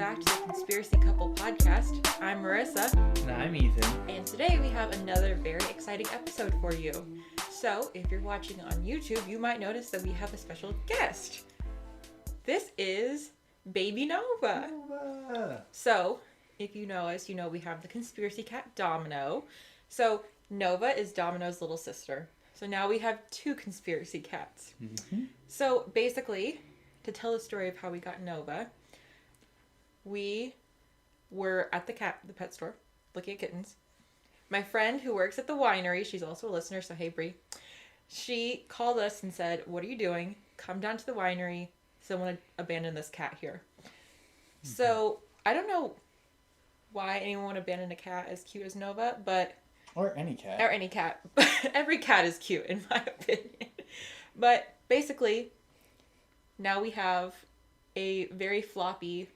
back to the Conspiracy Couple podcast. I'm Marisa. And I'm Ethan. And today we have another very exciting episode for you. So, if you're watching on YouTube, you might notice that we have a special guest. This is Baby Nova. So, if you know us, you know we have the conspiracy cat Domino. So, Nova is Domino's little sister. So now we have two conspiracy cats. Mm-hmm. So, basically, to tell the story of how we got Nova, we were at the pet store, looking at kittens. My friend who works at the winery, she's also a listener, so hey Bree, she called us and said, "What are you doing? Come down to the winery. Someone abandoned this cat here." Mm-hmm. So, I don't know why anyone would abandon a cat as cute as Nova, but... Or any cat. Or any cat. Every cat is cute, in my opinion. But, basically, now we have a very floppy,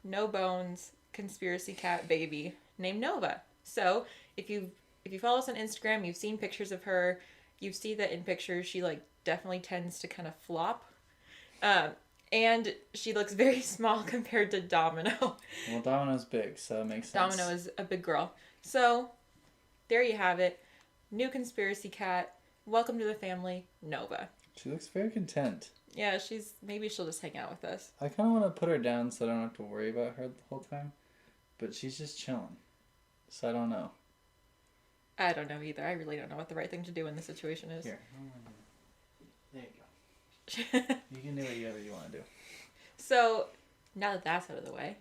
no-bones conspiracy cat baby named Nova. So, if you follow us on Instagram, you've seen pictures of her. You see that in pictures she definitely tends to kind of flop. And she looks very small compared to Domino. Well, Domino's big, so it makes sense. Domino is a big girl. So, there you have it. New conspiracy cat. Welcome to the family, Nova. She looks very content. Yeah, maybe she'll just hang out with us. I kind of want to put her down so I don't have to worry about her the whole time. But she's just chilling. So I don't know. I don't know either. I really don't know what the right thing to do in this situation is. Here. There you go. You can do whatever you want to do. So, now that that's out of the way,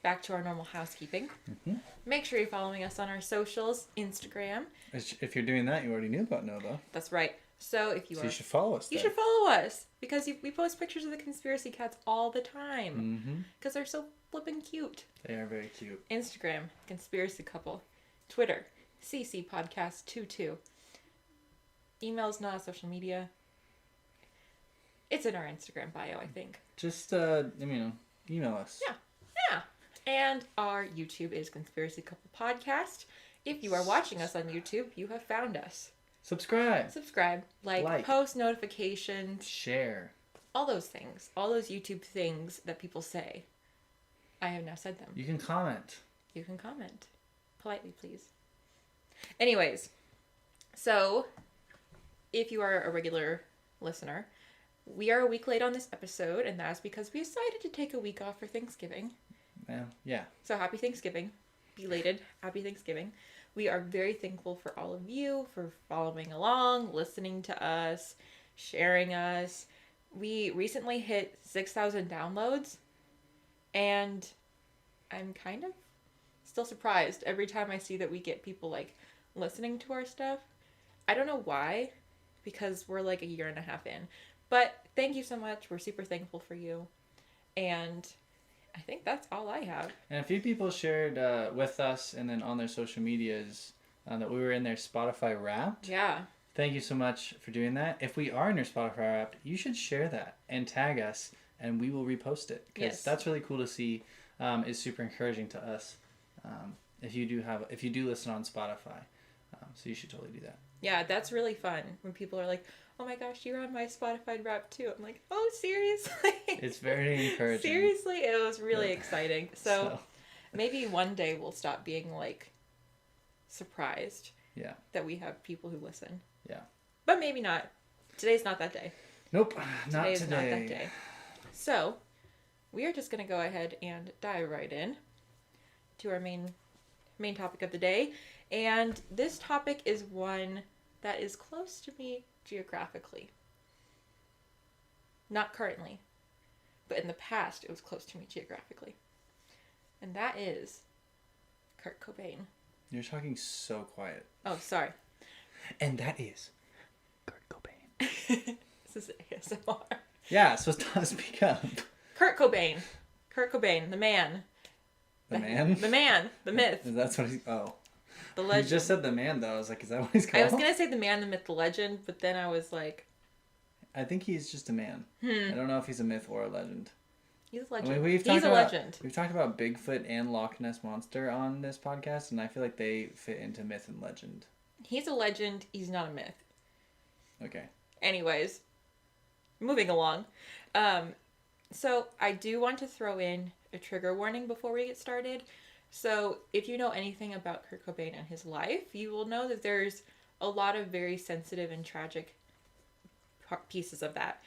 back to our normal housekeeping. Mm-hmm. Make sure you're following us on our socials, Instagram. If you're doing that, you already knew about Nova. That's right. So you should follow us. You should follow us because we post pictures of the conspiracy cats all the time. Mm-hmm. Because they're so flippin' cute. They are very cute. Instagram, Conspiracy Couple. Twitter, CC Podcast 22. Email's not a social media. It's in our Instagram bio, I think. Just email us. Yeah. And our YouTube is Conspiracy Couple Podcast. If you are watching us on YouTube, you have found us. Subscribe, like, post notifications, share. All those things. All those YouTube things that people say. I have now said them. You can comment. Politely, please. Anyways, so if you are a regular listener, we are a week late on this episode, and that's because we decided to take a week off for Thanksgiving. Yeah. So happy Thanksgiving. Belated happy Thanksgiving. We are very thankful for all of you for following along, listening to us, sharing us. We recently hit 6,000 downloads, and I'm kind of still surprised every time I see that we get people listening to our stuff. I don't know why, because we're a year and a half in. But thank you so much. We're super thankful for you. And I think that's all I have. And a few people shared with us and then on their social medias that we were in their Spotify Wrapped. Yeah. Thank you so much for doing that. If we are in your Spotify Wrapped, you should share that and tag us, and we will repost it. Because that's really cool to see. It's super encouraging to us if you do listen on Spotify. So you should totally do that. Yeah, that's really fun when people are like, "Oh my gosh, you're on my Spotify Wrapped too." I'm like, "Oh, seriously?" It's very encouraging. Seriously, it was really exciting. So maybe one day we'll stop being surprised. Yeah. That we have people who listen. Yeah. But maybe not. Today's not that day. Nope, not today. Today is not that day. So we are just gonna go ahead and dive right in to our main topic of the day, and this topic is one that is close to me geographically. Not currently, but in the past it was close to me geographically. And that is Kurt Cobain. You're talking so quiet. Oh, sorry. And that is Kurt Cobain. This is ASMR. Yeah, it's supposed to speak up. Kurt Cobain. Kurt Cobain, the man. The man? The man. The myth. That's what he's... Oh. The legend. You just said the man, though. I was like, is that what he's called? I was going to say the man, the myth, the legend, but then I was like... I think he's just a man. I don't know if he's a myth or a legend. He's a legend. I mean, we've talked about Bigfoot and Loch Ness Monster on this podcast, and I feel like they fit into myth and legend. He's a legend. He's not a myth. Okay. Anyways, moving along. So I do want to throw in a trigger warning before we get started. So if you know anything about Kurt Cobain and his life, you will know that there's a lot of very sensitive and tragic pieces of that.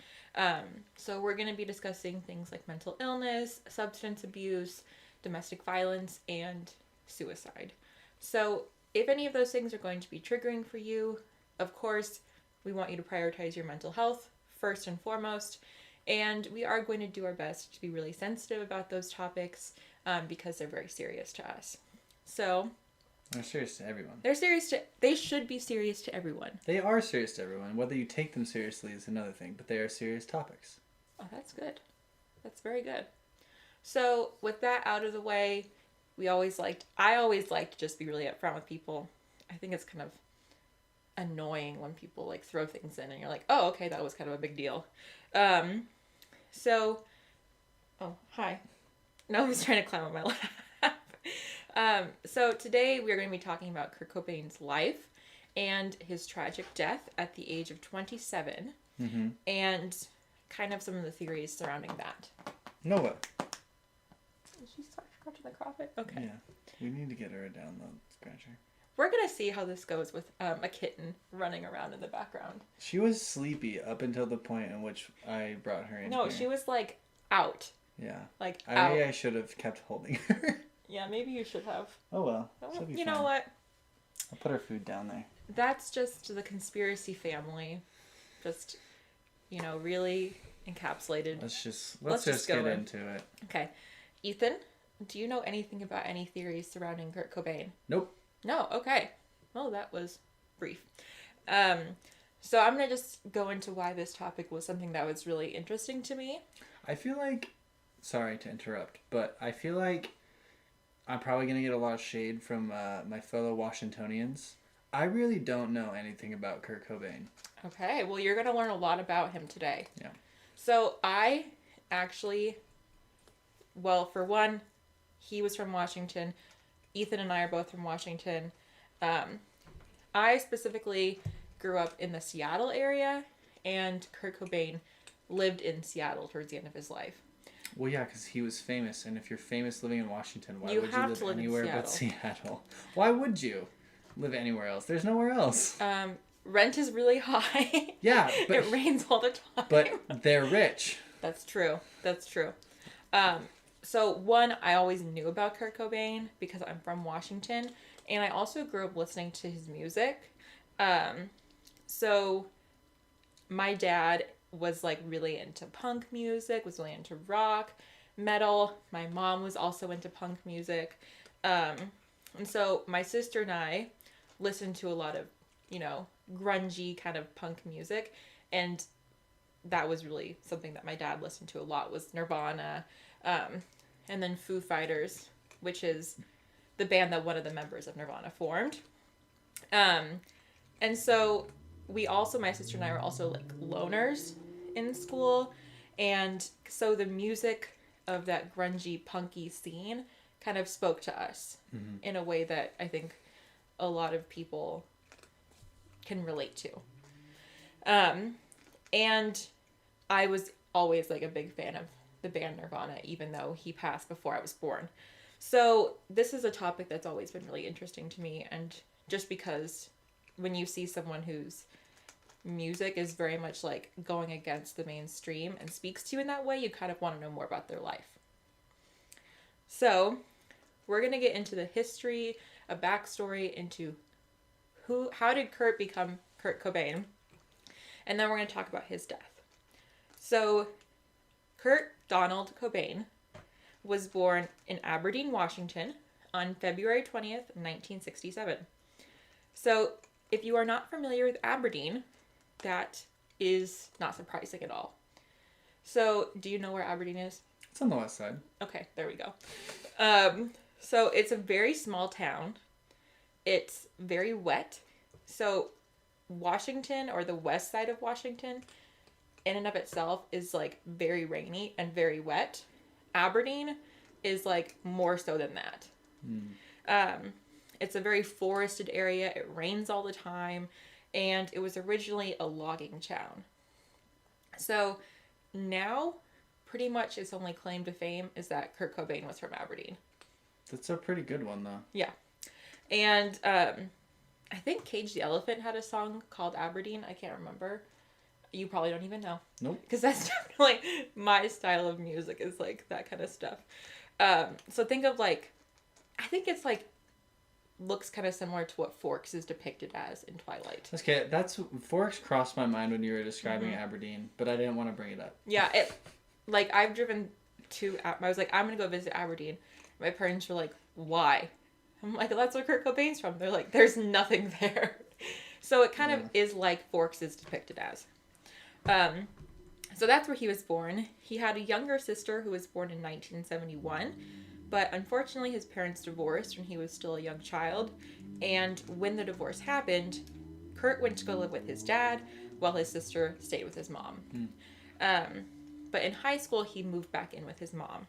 So we're going to be discussing things like mental illness, substance abuse, domestic violence, and suicide. So if any of those things are going to be triggering for you, of course, we want you to prioritize your mental health first and foremost. And we are going to do our best to be really sensitive about those topics because they're very serious to us. So they're serious to everyone. They should be serious to everyone. They are serious to everyone. Whether you take them seriously is another thing, but they are serious topics. Oh, that's good. That's very good. So with that out of the way, I always like to just be really upfront with people. I think it's kind of annoying when people like throw things in and you're like, oh, okay, that was kind of a big deal. Hi. No, I was trying to climb on my lap. So today we are going to be talking about Kurt Cobain's life and his tragic death at the age of 27, and kind of some of the theories surrounding that. No way. Did she start scratching the carpet? Okay. Yeah, we need to get her a download scratcher. We're going to see how this goes with a kitten running around in the background. She was sleepy up until the point in which I brought her in. No, here. she was like out. Yeah. Like out. I should have kept holding her. Yeah, maybe you should have. Oh well. You know what? I'll put her food down there. That's just the conspiracy family. Just, really encapsulated. Let's just get into it. Okay. Ethan, do you know anything about any theories surrounding Kurt Cobain? Nope. No, okay. Well, that was brief. So I'm going to just go into why this topic was something that was really interesting to me. I feel like, sorry to interrupt, but I feel like I'm probably going to get a lot of shade from my fellow Washingtonians. I really don't know anything about Kurt Cobain. Okay, well, you're going to learn a lot about him today. Yeah. So I actually, for one, he was from Washington. Ethan and I are both from Washington. I specifically grew up in the Seattle area, and Kurt Cobain lived in Seattle towards the end of his life. Well, yeah, because he was famous, and if you're famous living in Washington, why would you live anywhere but Seattle? Why would you live anywhere else? There's nowhere else. Rent is really high. Yeah, but it rains all the time. But they're rich. That's true. So one, I always knew about Kurt Cobain because I'm from Washington, and I also grew up listening to his music. So my dad was like really into punk music, was really into rock, metal. My mom was also into punk music. And so my sister and I listened to a lot of, grungy kind of punk music, and that was really something that my dad listened to a lot, was Nirvana, and then Foo Fighters, which is the band that one of the members of Nirvana formed. And so my sister and I were also like loners in school, and so the music of that grungy punky scene kind of spoke to us in a way that I think a lot of people can relate to. And I was always like a big fan of the band Nirvana, even though he passed before I was born. So this is a topic that's always been really interesting to me, and just because when you see someone whose music is very much like going against the mainstream and speaks to you in that way, you kind of want to know more about their life. So we're going to get into the history, a backstory into how did Kurt become Kurt Cobain, and then we're going to talk about his death. So Kurt Donald Cobain was born in Aberdeen, Washington on February 20th, 1967. So if you are not familiar with Aberdeen, that is not surprising at all. So do you know where Aberdeen is? It's on the west side. Okay, there we go. So it's a very small town. It's very wet. So Washington, or the west side of Washington, in and of itself is like very rainy and very wet. Aberdeen is like more so than that. It's a very forested area. It rains all the time, and it was originally a logging town. So now pretty much his only claim to fame is that Kurt Cobain was from Aberdeen. That's a pretty good one, though. Yeah. And I think Cage the Elephant had a song called Aberdeen. I can't remember. You probably don't even know. Nope. Because that's definitely my style of music, is like that kind of stuff. So think of like, I think it's like, looks kind of similar to what Forks is depicted as in Twilight. Okay, that's Forks crossed my mind when you were describing Aberdeen, but I didn't want to bring it up. Yeah, like I've driven to, I was like, I'm gonna go visit Aberdeen. My parents were like, why? I'm like, that's where Kurt Cobain's from. They're like, there's nothing there. So it kind of is like Forks is depicted as. So that's where he was born. He had a younger sister who was born in 1971, but unfortunately his parents divorced when he was still a young child. And when the divorce happened, Kurt went to go live with his dad while his sister stayed with his mom. But in high school, he moved back in with his mom.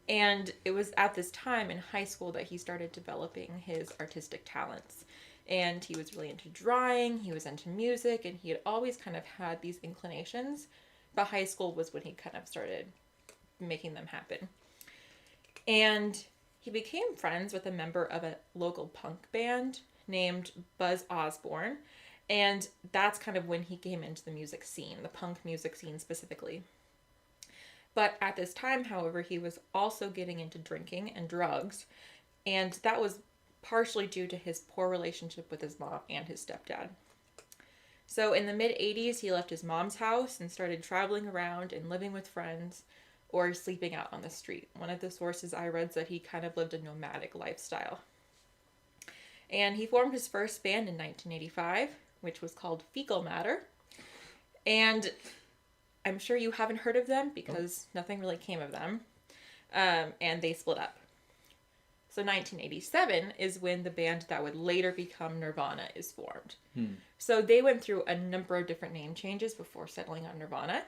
And it was at this time in high school that he started developing his artistic talents. And he was really into drawing, he was into music, and he had always kind of had these inclinations. But high school was when he kind of started making them happen. And he became friends with a member of a local punk band named Buzz Osborne. And that's kind of when he came into the music scene, the punk music scene specifically. But at this time, however, he was also getting into drinking and drugs. And that was partially due to his poor relationship with his mom and his stepdad. So in the mid-'80s, he left his mom's house and started traveling around and living with friends or sleeping out on the street. One of the sources I read said he kind of lived a nomadic lifestyle. And he formed his first band in 1985, which was called Fecal Matter. And I'm sure you haven't heard of them because nothing really came of them. And they split up. So 1987 is when the band that would later become Nirvana is formed. So they went through a number of different name changes before settling on Nirvana.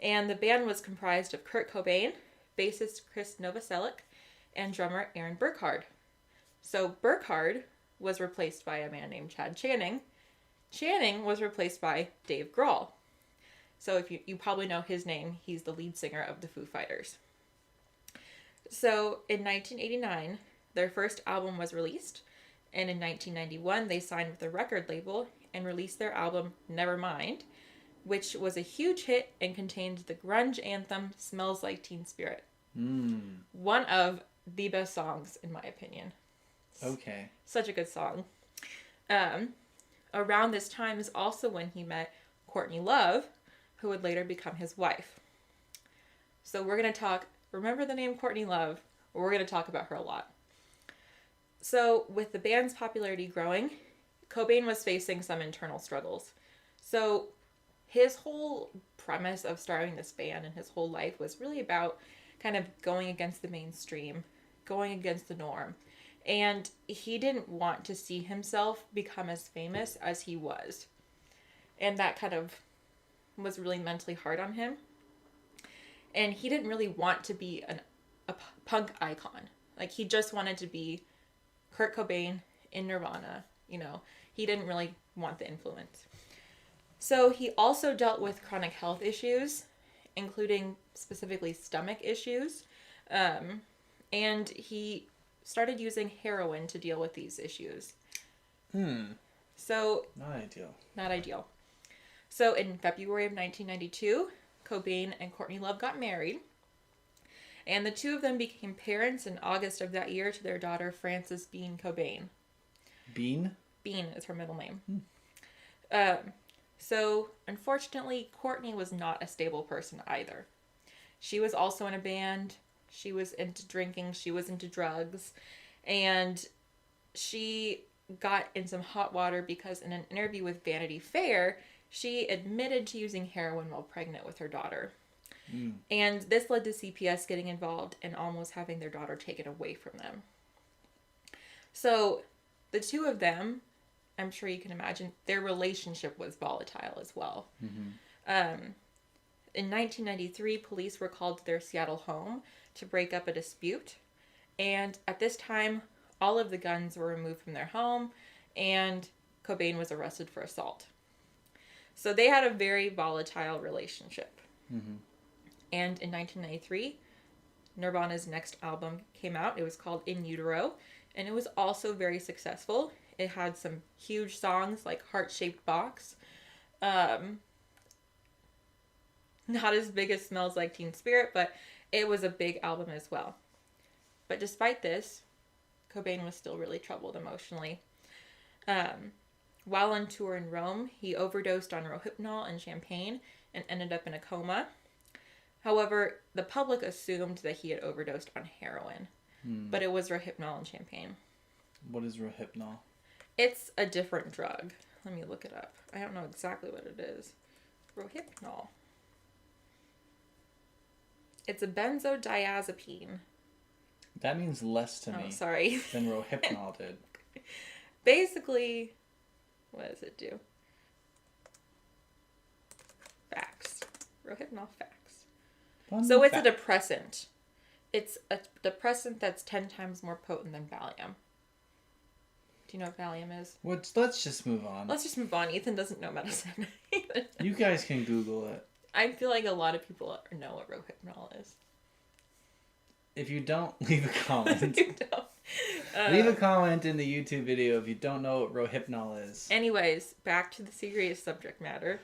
And the band was comprised of Kurt Cobain, bassist Chris Novoselic, and drummer Aaron Burkhardt. So Burkhardt was replaced by a man named Chad Channing. Channing was replaced by Dave Grohl. So if you probably know his name, he's the lead singer of the Foo Fighters. So in 1989, their first album was released, and in 1991, they signed with a record label and released their album Nevermind, which was a huge hit and contained the grunge anthem Smells Like Teen Spirit. One of the best songs, in my opinion. Okay. Such a good song. Around this time is also when he met Courtney Love, who would later become his wife. So we're going to talk, remember the name Courtney Love, we're going to talk about her a lot. So with the band's popularity growing, Cobain was facing some internal struggles. So his whole premise of starting this band and his whole life was really about kind of going against the mainstream, going against the norm. And he didn't want to see himself become as famous as he was. And that kind of was really mentally hard on him. And he didn't really want to be a punk icon. Like, he just wanted to be Kurt Cobain in Nirvana. You know, he didn't really want the influence. So he also dealt with chronic health issues, including specifically stomach issues. And he started using heroin to deal with these issues. So Not ideal. So in February of 1992, Cobain and Courtney Love got married. And the two of them became parents in August of that year to their daughter, Frances Bean Cobain. Bean? Bean is her middle name. So, unfortunately, Courtney was not a stable person either. She was also in a band. She was into drinking. She was into drugs. And she got in some hot water because in an interview with Vanity Fair, she admitted to using heroin while pregnant with her daughter. And this led to CPS getting involved and almost having their daughter taken away from them. So the two of them, I'm sure you can imagine, their relationship was volatile as well. In 1993, police were called to their Seattle home to break up a dispute. And at this time, all of the guns were removed from their home, and Cobain was arrested for assault. So they had a very volatile relationship. And in 1993, Nirvana's next album came out. It was called In Utero, and it was also very successful. It had some huge songs like Heart-Shaped Box. Not as big as Smells Like Teen Spirit, but it was a big album as well. But despite this, Cobain was still really troubled emotionally. While on tour in Rome, he overdosed on Rohypnol and champagne and ended up in a coma. However, the public assumed that he had overdosed on heroin, but it was Rohypnol and champagne. What is Rohypnol? It's a different drug. Let me look it up. I don't know exactly what it is. Rohypnol. It's a benzodiazepine. That means less to me. Sorry. Than Rohypnol did. Basically, what does it do? Facts. Rohypnol facts. So it's a depressant. It's a depressant that's 10 times more potent than Valium. Do you know what Valium is? Let's just move on. Let's just move on. Ethan doesn't know medicine. You guys can Google it. I feel like a lot of people know what Rohypnol is. If you don't, leave a comment. You don't. Leave a comment in the YouTube video if you don't know what Rohypnol is. Anyways, back to the serious subject matter.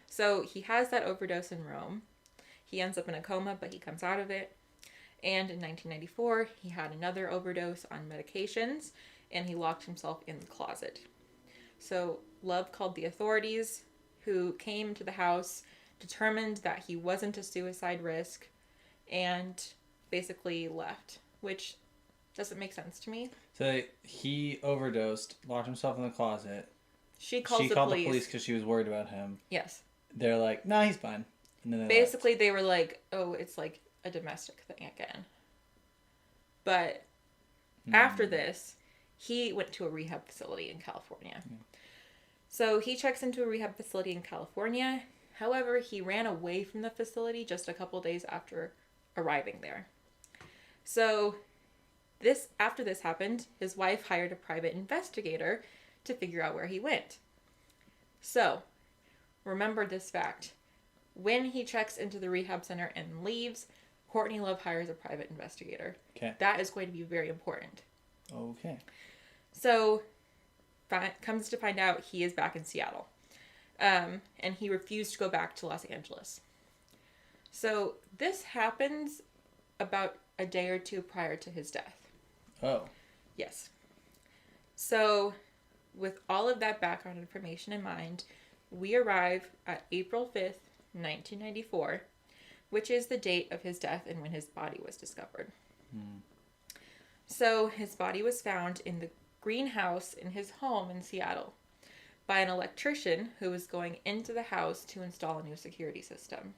So he has that overdose in Rome. He ends up in a coma, but he comes out of it. And in 1994, he had another overdose on medications, and he locked himself in the closet. So Love called the authorities, who came to the house, determined that he wasn't a suicide risk, and basically left, which doesn't make sense to me. So he overdosed, locked himself in the closet. She called the police because she was worried about him. Yes. They're like, "No, he's fine." And then basically they were like, "Oh, it's like a domestic thing again." But after this, he went to a rehab facility in California. So he checks into a rehab facility in California. However, he ran away from the facility just a couple days after arriving there. So after this happened, his wife hired a private investigator to figure out where he went. So, remember this fact. When he checks into the rehab center and leaves, Courtney Love hires a private investigator. Okay. That is going to be very important. Okay. So, comes to find out he is back in Seattle. And he refused to go back to Los Angeles. So, this happens about a day or two prior to his death. Oh. Yes. So, with all of that background information in mind, we arrive at April 5th, 1994, which is the date of his death and when his body was discovered. So, his body was found in the greenhouse in his home in Seattle by an electrician who was going into the house to install a new security system.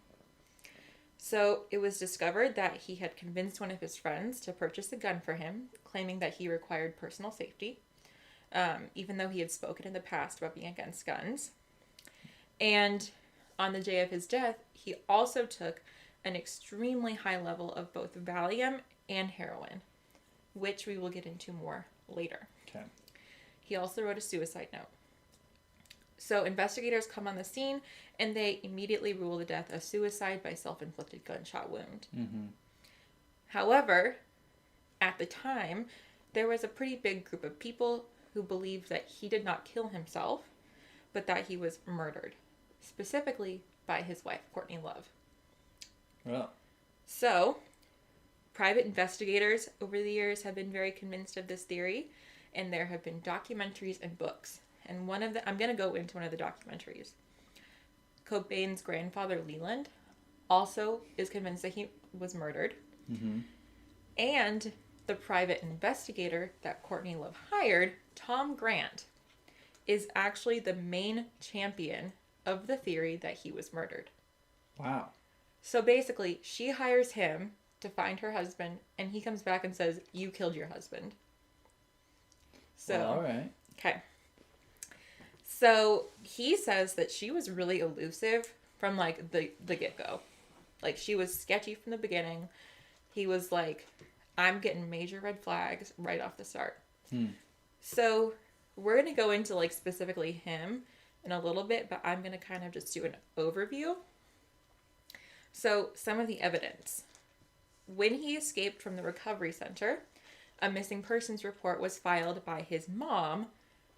So it was discovered that he had convinced one of his friends to purchase a gun for him, claiming that he required personal safety, even though he had spoken in the past about being against guns. And on the day of his death, he also took an extremely high level of both Valium and heroin, which we will get into more later. Okay. He also wrote a suicide note. So investigators come on the scene, and they immediately rule the death a suicide by self-inflicted gunshot wound. However, at the time, there was a pretty big group of people who believed that he did not kill himself, but that he was murdered, specifically by his wife, Courtney Love. Well. So, private investigators over the years have been very convinced of this theory, and there have been documentaries and books. And I'm going to go into one of the documentaries. Cobain's grandfather, Leland, also is convinced that he was murdered. And the private investigator that Courtney Love hired, Tom Grant, is actually the main champion of the theory that he was murdered. Wow. So basically, she hires him to find her husband, and he comes back and says, "You killed your husband." So, well, all right. Okay. So he says that she was really elusive from like the get-go. Like she was sketchy from the beginning. He was like, I'm getting major red flags right off the start. So we're going to go into like specifically him in a little bit, but I'm going to kind of just do an overview. So, some of the evidence. When he escaped from the recovery center, a missing persons report was filed by his mom,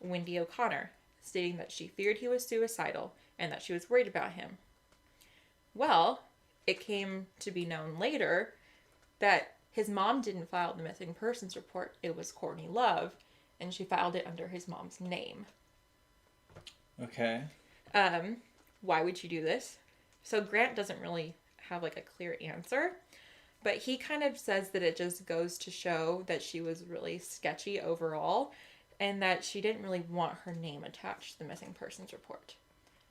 Wendy O'Connor, stating that she feared he was suicidal and that she was worried about him. Well, it came to be known later that his mom didn't file the missing persons report. It was Courtney Love, and she filed it under his mom's name. Okay. Why would you do this? So Grant doesn't really have like a clear answer, but he kind of says that it just goes to show that she was really sketchy overall and that she didn't really want her name attached to the missing persons report.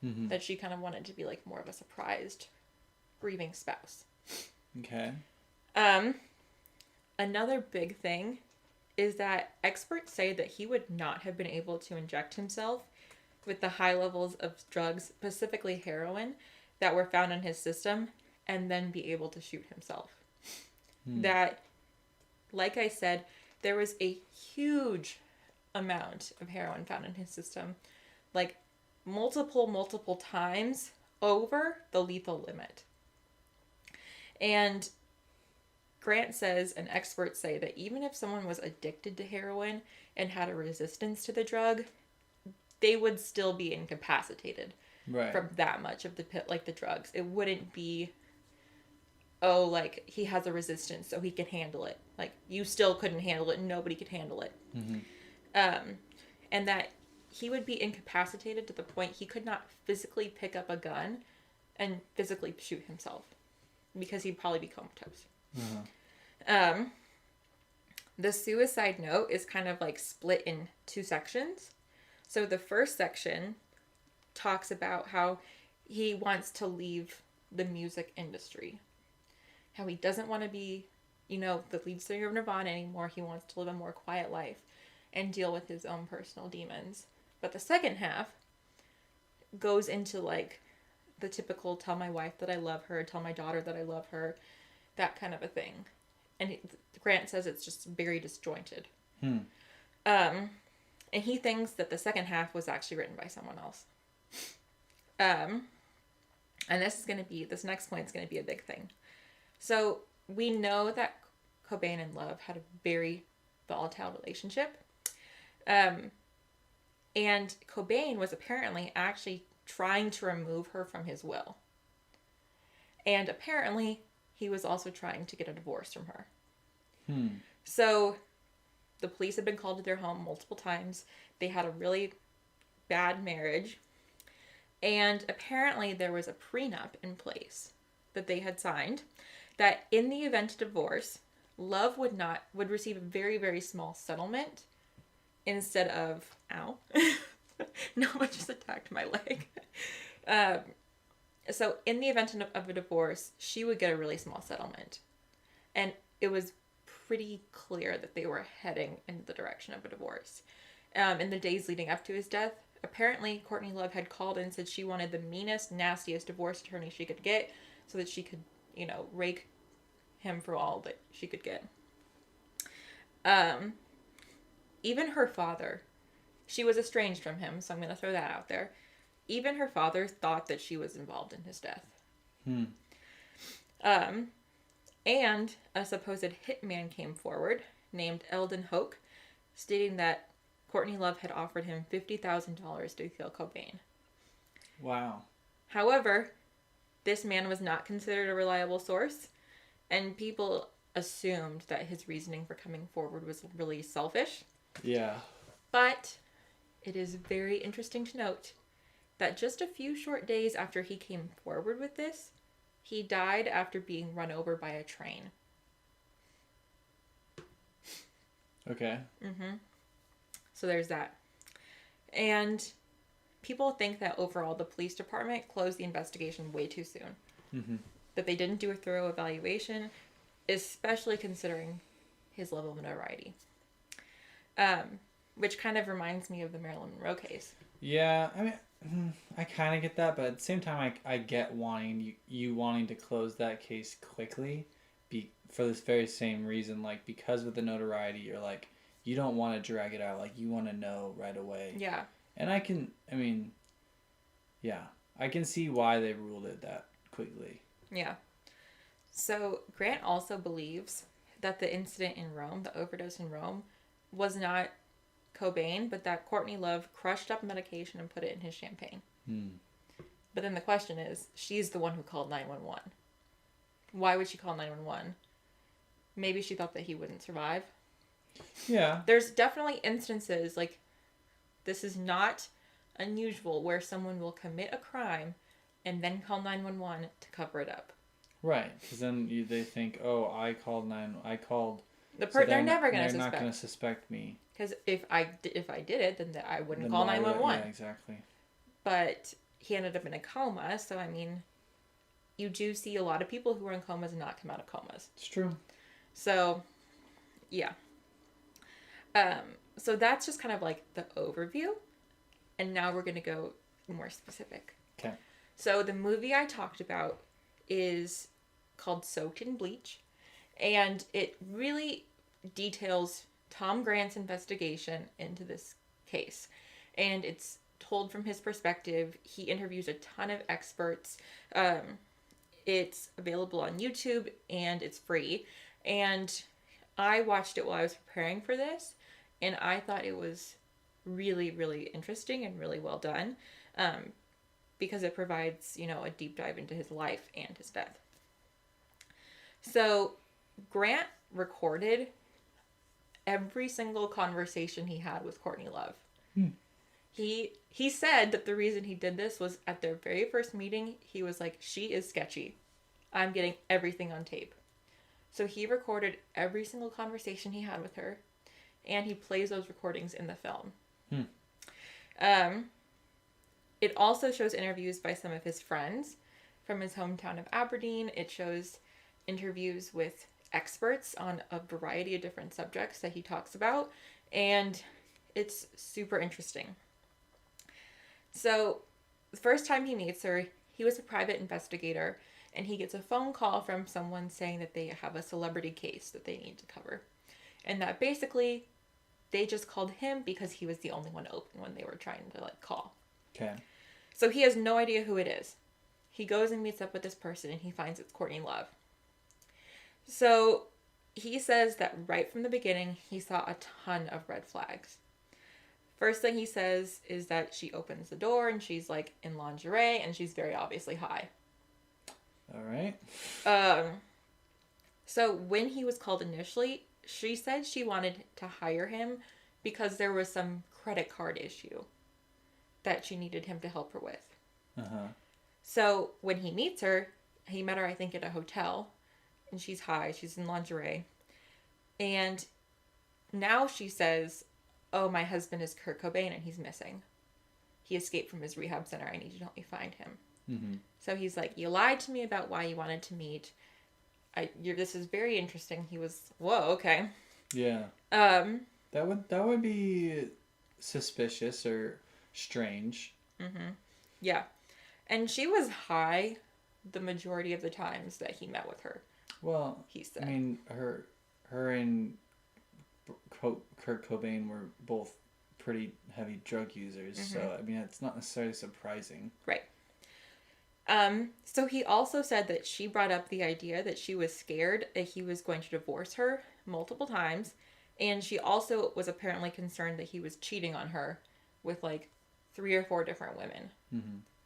Mm-hmm. That she kind of wanted to be like more of a surprised grieving spouse. Okay. Another big thing is that experts say that he would not have been able to inject himself with the high levels of drugs, specifically heroin, that were found in his system, and then be able to shoot himself. That, like I said, there was a huge amount of heroin found in his system, like multiple times over the lethal limit. And Grant says, and experts say, that even if someone was addicted to heroin and had a resistance to the drug, they would still be incapacitated from that much of the drugs. It wouldn't be, oh, like, he has a resistance so he can handle it. Like, you still couldn't handle it and nobody could handle it. Mm-hmm. And that he would be incapacitated to the point he could not physically pick up a gun and physically shoot himself because he'd probably be comatose. Uh-huh. The suicide note is kind of like split in two sections. So the first section talks about how he wants to leave the music industry. How he doesn't want to be, the lead singer of Nirvana anymore. He wants to live a more quiet life and deal with his own personal demons. But the second half goes into like the typical tell my wife that I love her, tell my daughter that I love her, that kind of a thing. And Grant says it's just very disjointed. And he thinks that the second half was actually written by someone else. And this next point is going to be a big thing. So we know that Cobain and Love had a very volatile relationship. And Cobain was apparently actually trying to remove her from his will. And apparently he was also trying to get a divorce from her. So the police had been called to their home multiple times. They had a really bad marriage. And apparently there was a prenup in place that they had signed that in the event of divorce, Love would receive a very, very small settlement instead of, ow, no, I just attacked my leg. So in the event of a divorce, she would get a really small settlement. And it was pretty clear that they were heading in the direction of a divorce. In the days leading up to his death, apparently Courtney Love had called and said she wanted the meanest, nastiest divorce attorney she could get so that she could, rake him for all that she could get. Even her father, she was estranged from him, so I'm going to throw that out there. Even her father thought that she was involved in his death. And a supposed hitman came forward, named Eldon Hoke, stating that Courtney Love had offered him $50,000 to kill Cobain. Wow. However, this man was not considered a reliable source, and people assumed that his reasoning for coming forward was really selfish. Yeah. But it is very interesting to note that just a few short days after he came forward with this, he died after being run over by a train. Okay. So there's that. And people think that overall the police department closed the investigation way too soon. That they didn't do a thorough evaluation, especially considering his level of notoriety. Which kind of reminds me of the Marilyn Monroe case. Yeah, I mean, I kind of get that, but at the same time, I get wanting to close that case quickly, for this very same reason, like, because with the notoriety, you're like, you don't want to drag it out, like, you want to know right away. Yeah. And I can see why they ruled it that quickly. Yeah. So Grant also believes that the incident in Rome, the overdose in Rome, was not Cobain, but that Courtney Love crushed up medication and put it in his champagne. But then the question is, she's the one who called 911. Why would she call 911? Maybe she thought that he wouldn't survive. Yeah. There's definitely instances, like, this is not unusual, where someone will commit a crime and then call 911 to cover it up. Right, because then they think, oh, I called. They're never going to suspect. They're not going to suspect me. Because if I did it, then I wouldn't call 911. Yeah, exactly. But he ended up in a coma, so I mean, you do see a lot of people who are in comas and not come out of comas. It's true. So, yeah. So that's just kind of like the overview. And now we're going to go more specific. Okay. So the movie I talked about is called Soaked in Bleach. And it really details Tom Grant's investigation into this case. And it's told from his perspective. He interviews a ton of experts. It's available on YouTube and it's free. And I watched it while I was preparing for this. And I thought it was really, really interesting and really well done. Because it provides, a deep dive into his life and his death. So Grant recorded every single conversation he had with Courtney Love. He said that the reason he did this was at their very first meeting, he was like, she is sketchy. I'm getting everything on tape. So he recorded every single conversation he had with her, and he plays those recordings in the film. It also shows interviews by some of his friends from his hometown of Aberdeen. It shows interviews with experts on a variety of different subjects that he talks about, and it's super interesting. So, the first time he meets her, he was a private investigator, and he gets a phone call from someone saying that they have a celebrity case that they need to cover. And that basically, they just called him because he was the only one open when they were trying to, call. Okay. So he has no idea who it is. He goes and meets up with this person, and he finds it's Courtney Love. So he says that right from the beginning, he saw a ton of red flags. First thing he says is that she opens the door and she's in lingerie and she's very obviously high. All right. So when he was called initially, she said she wanted to hire him because there was some credit card issue that she needed him to help her with. So when he meets her, he met her, I think, at a hotel, and she's high, she's in lingerie. And now she says, oh, my husband is Kurt Cobain and he's missing. He escaped from his rehab center. I need you to help me find him. So he's like, you lied to me about why you wanted to meet. This is very interesting. He was, whoa, okay. Yeah. That would be suspicious or strange. Yeah. And she was high the majority of the times that he met with her. Well, he said. I mean, her and Kurt Cobain were both pretty heavy drug users, so I mean, it's not necessarily surprising. Right. So he also said that she brought up the idea that she was scared that he was going to divorce her multiple times, and she also was apparently concerned that he was cheating on her with 3 or 4 different women.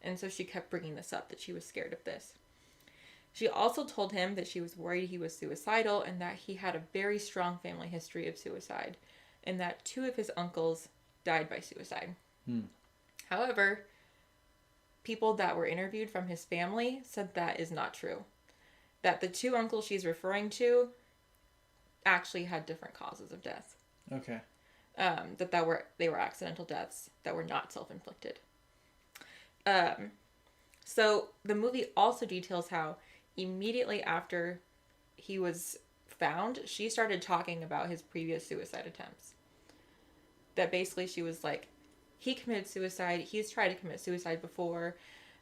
And so she kept bringing this up, that she was scared of this. She also told him that she was worried he was suicidal and that he had a very strong family history of suicide, and that 2 of his uncles died by suicide. However, people that were interviewed from his family said that is not true. That the 2 uncles she's referring to actually had different causes of death. Okay. They were accidental deaths that were not self-inflicted. So the movie also details how immediately after he was found, she started talking about his previous suicide attempts. That basically she was like, he committed suicide, he's tried to commit suicide before,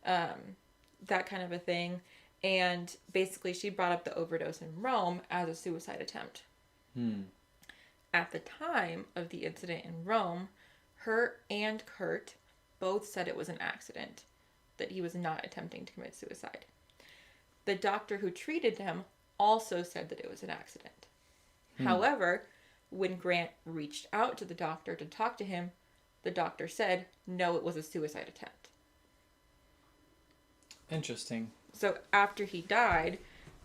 that kind of a thing. And basically she brought up the overdose in Rome as a suicide attempt. At the time of the incident in Rome, her and Kurt both said it was an accident, that he was not attempting to commit suicide. The doctor who treated him also said that it was an accident. However, when Grant reached out to the doctor to talk to him, the doctor said, no, it was a suicide attempt. Interesting. So after he died,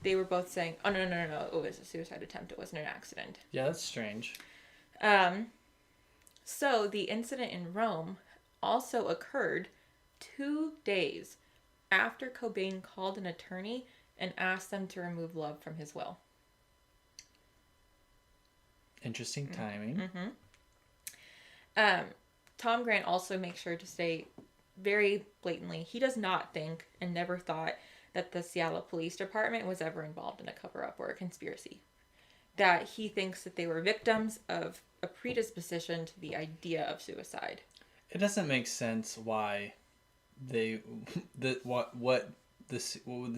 they were both saying, oh, no, it was a suicide attempt. It wasn't an accident. Yeah, that's strange. So the incident in Rome also occurred 2 days after Cobain called an attorney and asked them to remove love from his will. Interesting timing. Tom Grant also makes sure to say very blatantly he does not think and never thought that the Seattle Police Department was ever involved in a cover-up or a conspiracy. That he thinks that they were victims of a predisposition to the idea of suicide. It doesn't make sense why what would the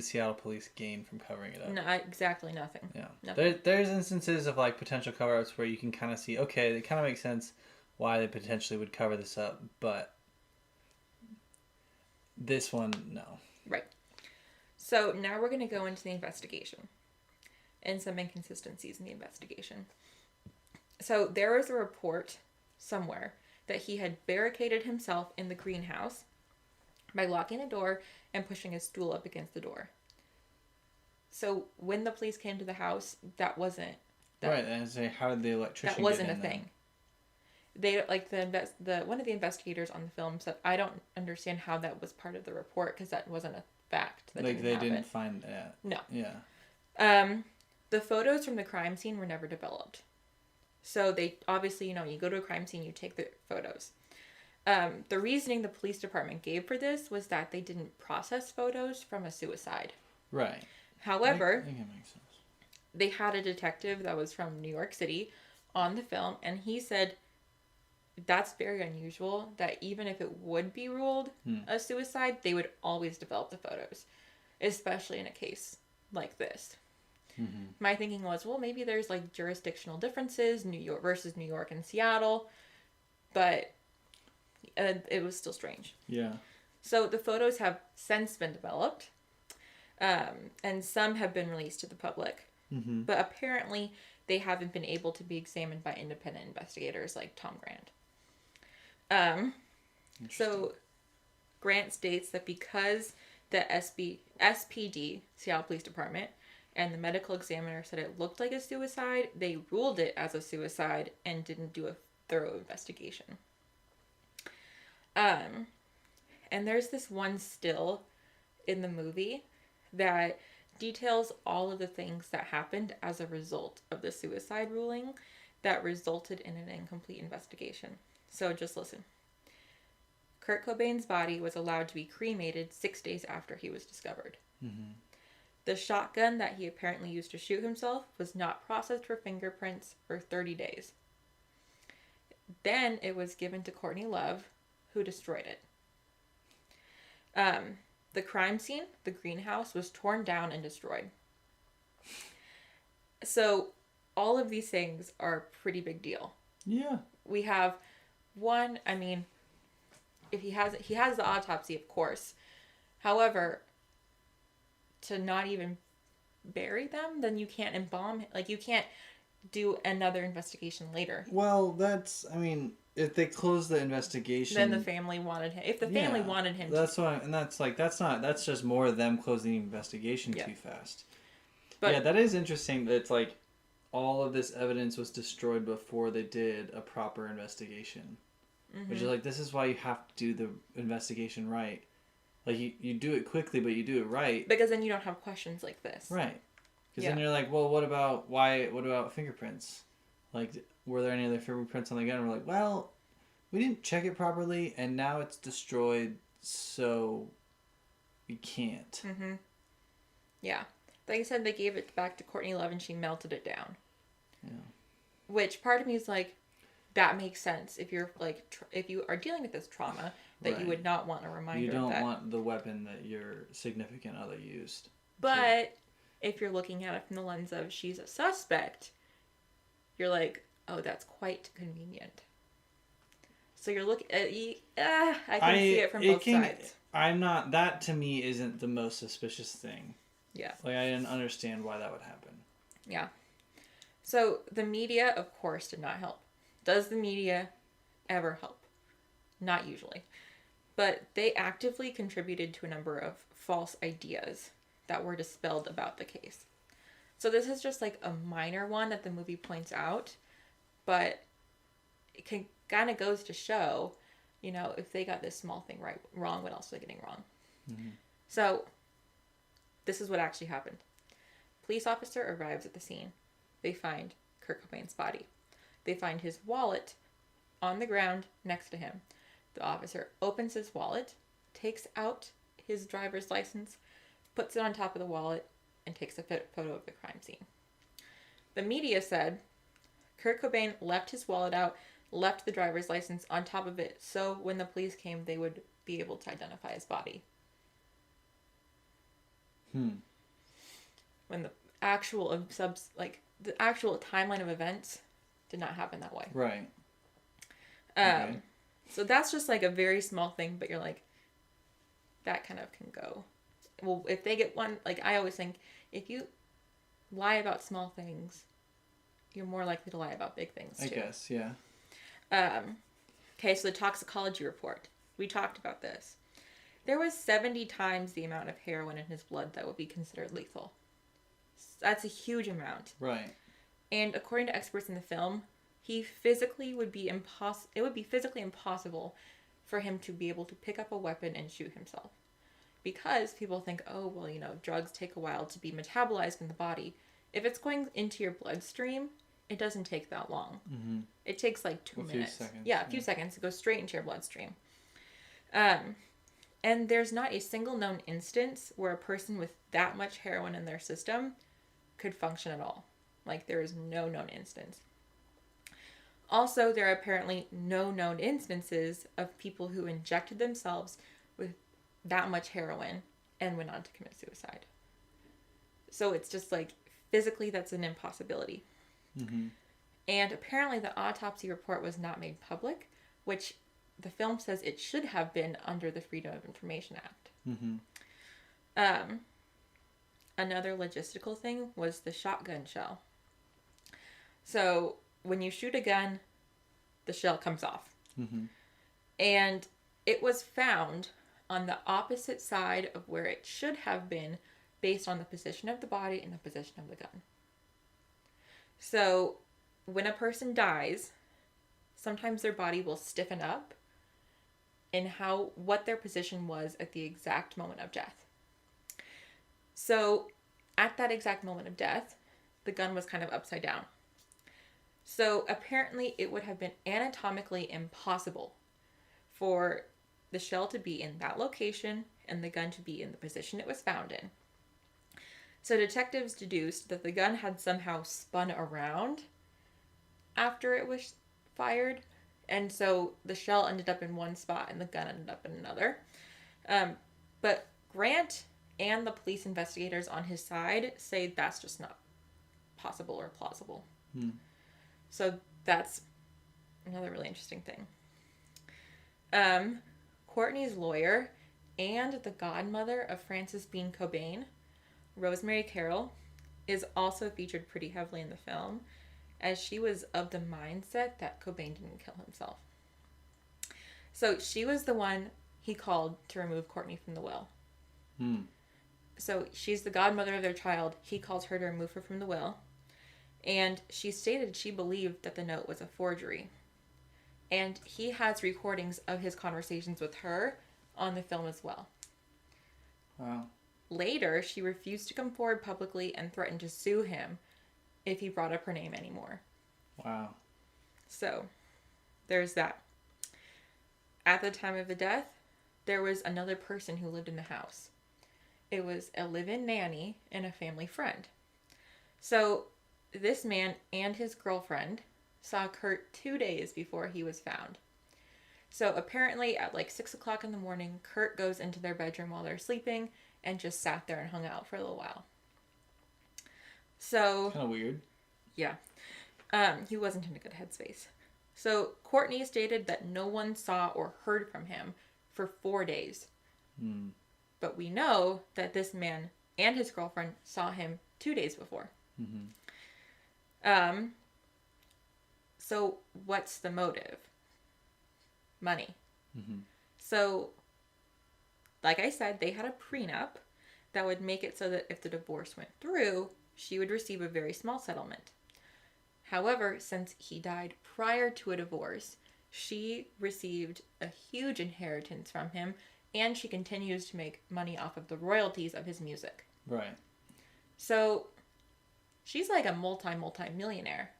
Seattle police gain from covering it up? No, exactly nothing. Yeah. Nothing. There's instances of like potential cover-ups where you can kind of see, okay, it kind of makes sense why they potentially would cover this up, but this one, no. Right. So now we're going to go into the investigation and some inconsistencies in the investigation. So there was a report somewhere that he had barricaded himself in the greenhouse by locking the door and pushing a stool up against the door. So when the police came to the house, that wasn't... Right, and say, how did the electrician That wasn't get a in thing. They like the one of the investigators on the film said, I don't understand how that was part of the report because that wasn't a fact. That like they didn't find that. No. Yeah. The photos from the crime scene were never developed. So they obviously, you go to a crime scene, you take the photos. The reasoning the police department gave for this was that they didn't process photos from a suicide. Right. However, I think it makes sense. They had a detective that was from New York City on the film, and he said that's very unusual that even if it would be ruled a suicide, they would always develop the photos, especially in a case like this. Mm-hmm. My thinking was, well, maybe there's like jurisdictional differences, New York versus New York and Seattle, but it was still strange. Yeah. So the photos have since been developed, and some have been released to the public, but apparently they haven't been able to be examined by independent investigators like Tom Grant. So Grant states that because the SPD, Seattle Police Department, and the medical examiner said it looked like a suicide, they ruled it as a suicide and didn't do a thorough investigation. And there's this one still in the movie that details all of the things that happened as a result of the suicide ruling that resulted in an incomplete investigation. So just listen. Kurt Cobain's body was allowed to be cremated 6 days after he was discovered. Mm-hmm. The shotgun that he apparently used to shoot himself was not processed for fingerprints for 30 days. Then it was given to Courtney Love, who destroyed it. The crime scene, the greenhouse, was torn down and destroyed. So all of these things are a pretty big deal. Yeah. We have one, I mean, if he has the autopsy, of course. However, to not even bury them, then you can't embalm, like you can't do another investigation later. Well, if they close the investigation, Then the family wanted him. If the family wanted him, that's that's just more of them closing the investigation too fast. But yeah, that is interesting. That it's like all of this evidence was destroyed before they did a proper investigation, which is like this is why you have to do the investigation right. Like you do it quickly, but you do it right because then you don't have questions like this. Right. Because then you're like, well, what about fingerprints? Like, were there any other fingerprints on the gun? And we're like, well, we didn't check it properly, and now it's destroyed, so we can't. Mm-hmm. Yeah. Like I said, they gave it back to Courtney Love, and she melted it down. Yeah. Which part of me is like, that makes sense. If you're like, if you are dealing with this trauma, that you would not want a reminder. You don't want the weapon that your significant other used. But if you're looking at it from the lens of she's a suspect, you're like, oh, that's quite convenient. So you're looking at, I can see it from both sides. I'm not, that to me isn't the most suspicious thing. Yeah. Like, I didn't understand why that would happen. Yeah. So the media, of course, did not help. Does the media ever help? Not usually. But they actively contributed to a number of false ideas that were dispelled about the case. So this is just like a minor one that the movie points out, but it kind of goes to show, you know, if they got this small thing wrong, what else are they getting wrong? Mm-hmm. So this is what actually happened. Police officer arrives at the scene. They find Kurt Cobain's body. They find his wallet on the ground next to him. The officer opens his wallet, takes out his driver's license, puts it on top of the wallet, and takes a photo of the crime scene. The media said Kurt Cobain left his wallet out, left the driver's license on top of it, so when the police came, they would be able to identify his body. When the actual the actual timeline of events did not happen that way. Right. Okay. So that's just like a very small thing, but you're like, that kind of can go. Well, if they get one, like I always think, if you lie about small things, you're more likely to lie about big things too. I guess, yeah. Okay, so the toxicology report. We talked about this. There was 70 times the amount of heroin in his blood that would be considered lethal. That's a huge amount. Right. And according to experts in the film, it would be physically impossible for him to be able to pick up a weapon and shoot himself. Because people think, oh, well, you know, drugs take a while to be metabolized in the body. If it's going into your bloodstream, it doesn't take that long. Mm-hmm. It takes like 2 minutes. Few seconds. Yeah, a few seconds. It goes straight into your bloodstream. And there's not a single known instance where a person with that much heroin in their system could function at all. Like, there is no known instance. Also, there are apparently no known instances of people who injected themselves with that much heroin and went on to commit suicide. So it's just like, physically, that's an impossibility. Mm-hmm. And apparently the autopsy report was not made public, which the film says it should have been under the Freedom of Information Act. Mm-hmm. Another logistical thing was the shotgun shell. So when you shoot a gun, the shell comes off. Mm-hmm. And it was found on the opposite side of where it should have been based on the position of the body and the position of the gun. So when a person dies, sometimes their body will stiffen up in what their position was at the exact moment of death. So at that exact moment of death, the gun was kind of upside down. So apparently it would have been anatomically impossible for the shell to be in that location and the gun to be in the position it was found in. So detectives deduced that the gun had somehow spun around after it was fired. And so the shell ended up in one spot and the gun ended up in another. But Grant and the police investigators on his side say that's just not possible or plausible. So that's another really interesting thing. Courtney's lawyer and the godmother of Frances Bean Cobain, Rosemary Carroll, is also featured pretty heavily in the film, as she was of the mindset that Cobain didn't kill himself. So she was the one he called to remove Courtney from the will. So she's the godmother of their child. He calls her to remove her from the will. And she stated she believed that the note was a forgery. And he has recordings of his conversations with her on the film as well. Wow. Later, she refused to come forward publicly and threatened to sue him if he brought up her name anymore. Wow. So, there's that. At the time of the death, there was another person who lived in the house. It was a live-in nanny and a family friend. So, this man and his girlfriend saw Kurt 2 days before he was found. So, apparently at like 6 o'clock in the morning, Kurt goes into their bedroom while they're sleeping and just sat there and hung out for a little while. So... kind of weird. Yeah. He wasn't in a good headspace. So, Courtney stated that no one saw or heard from him for 4 days. But we know that this man and his girlfriend saw him 2 days before. Mm-hmm. So what's the motive? Money. Mm-hmm. So, like I said, they had a prenup that would make it so that if the divorce went through, she would receive a very small settlement. However, since he died prior to a divorce, she received a huge inheritance from him, and she continues to make money off of the royalties of his music. Right. So, she's like a multi-millionaire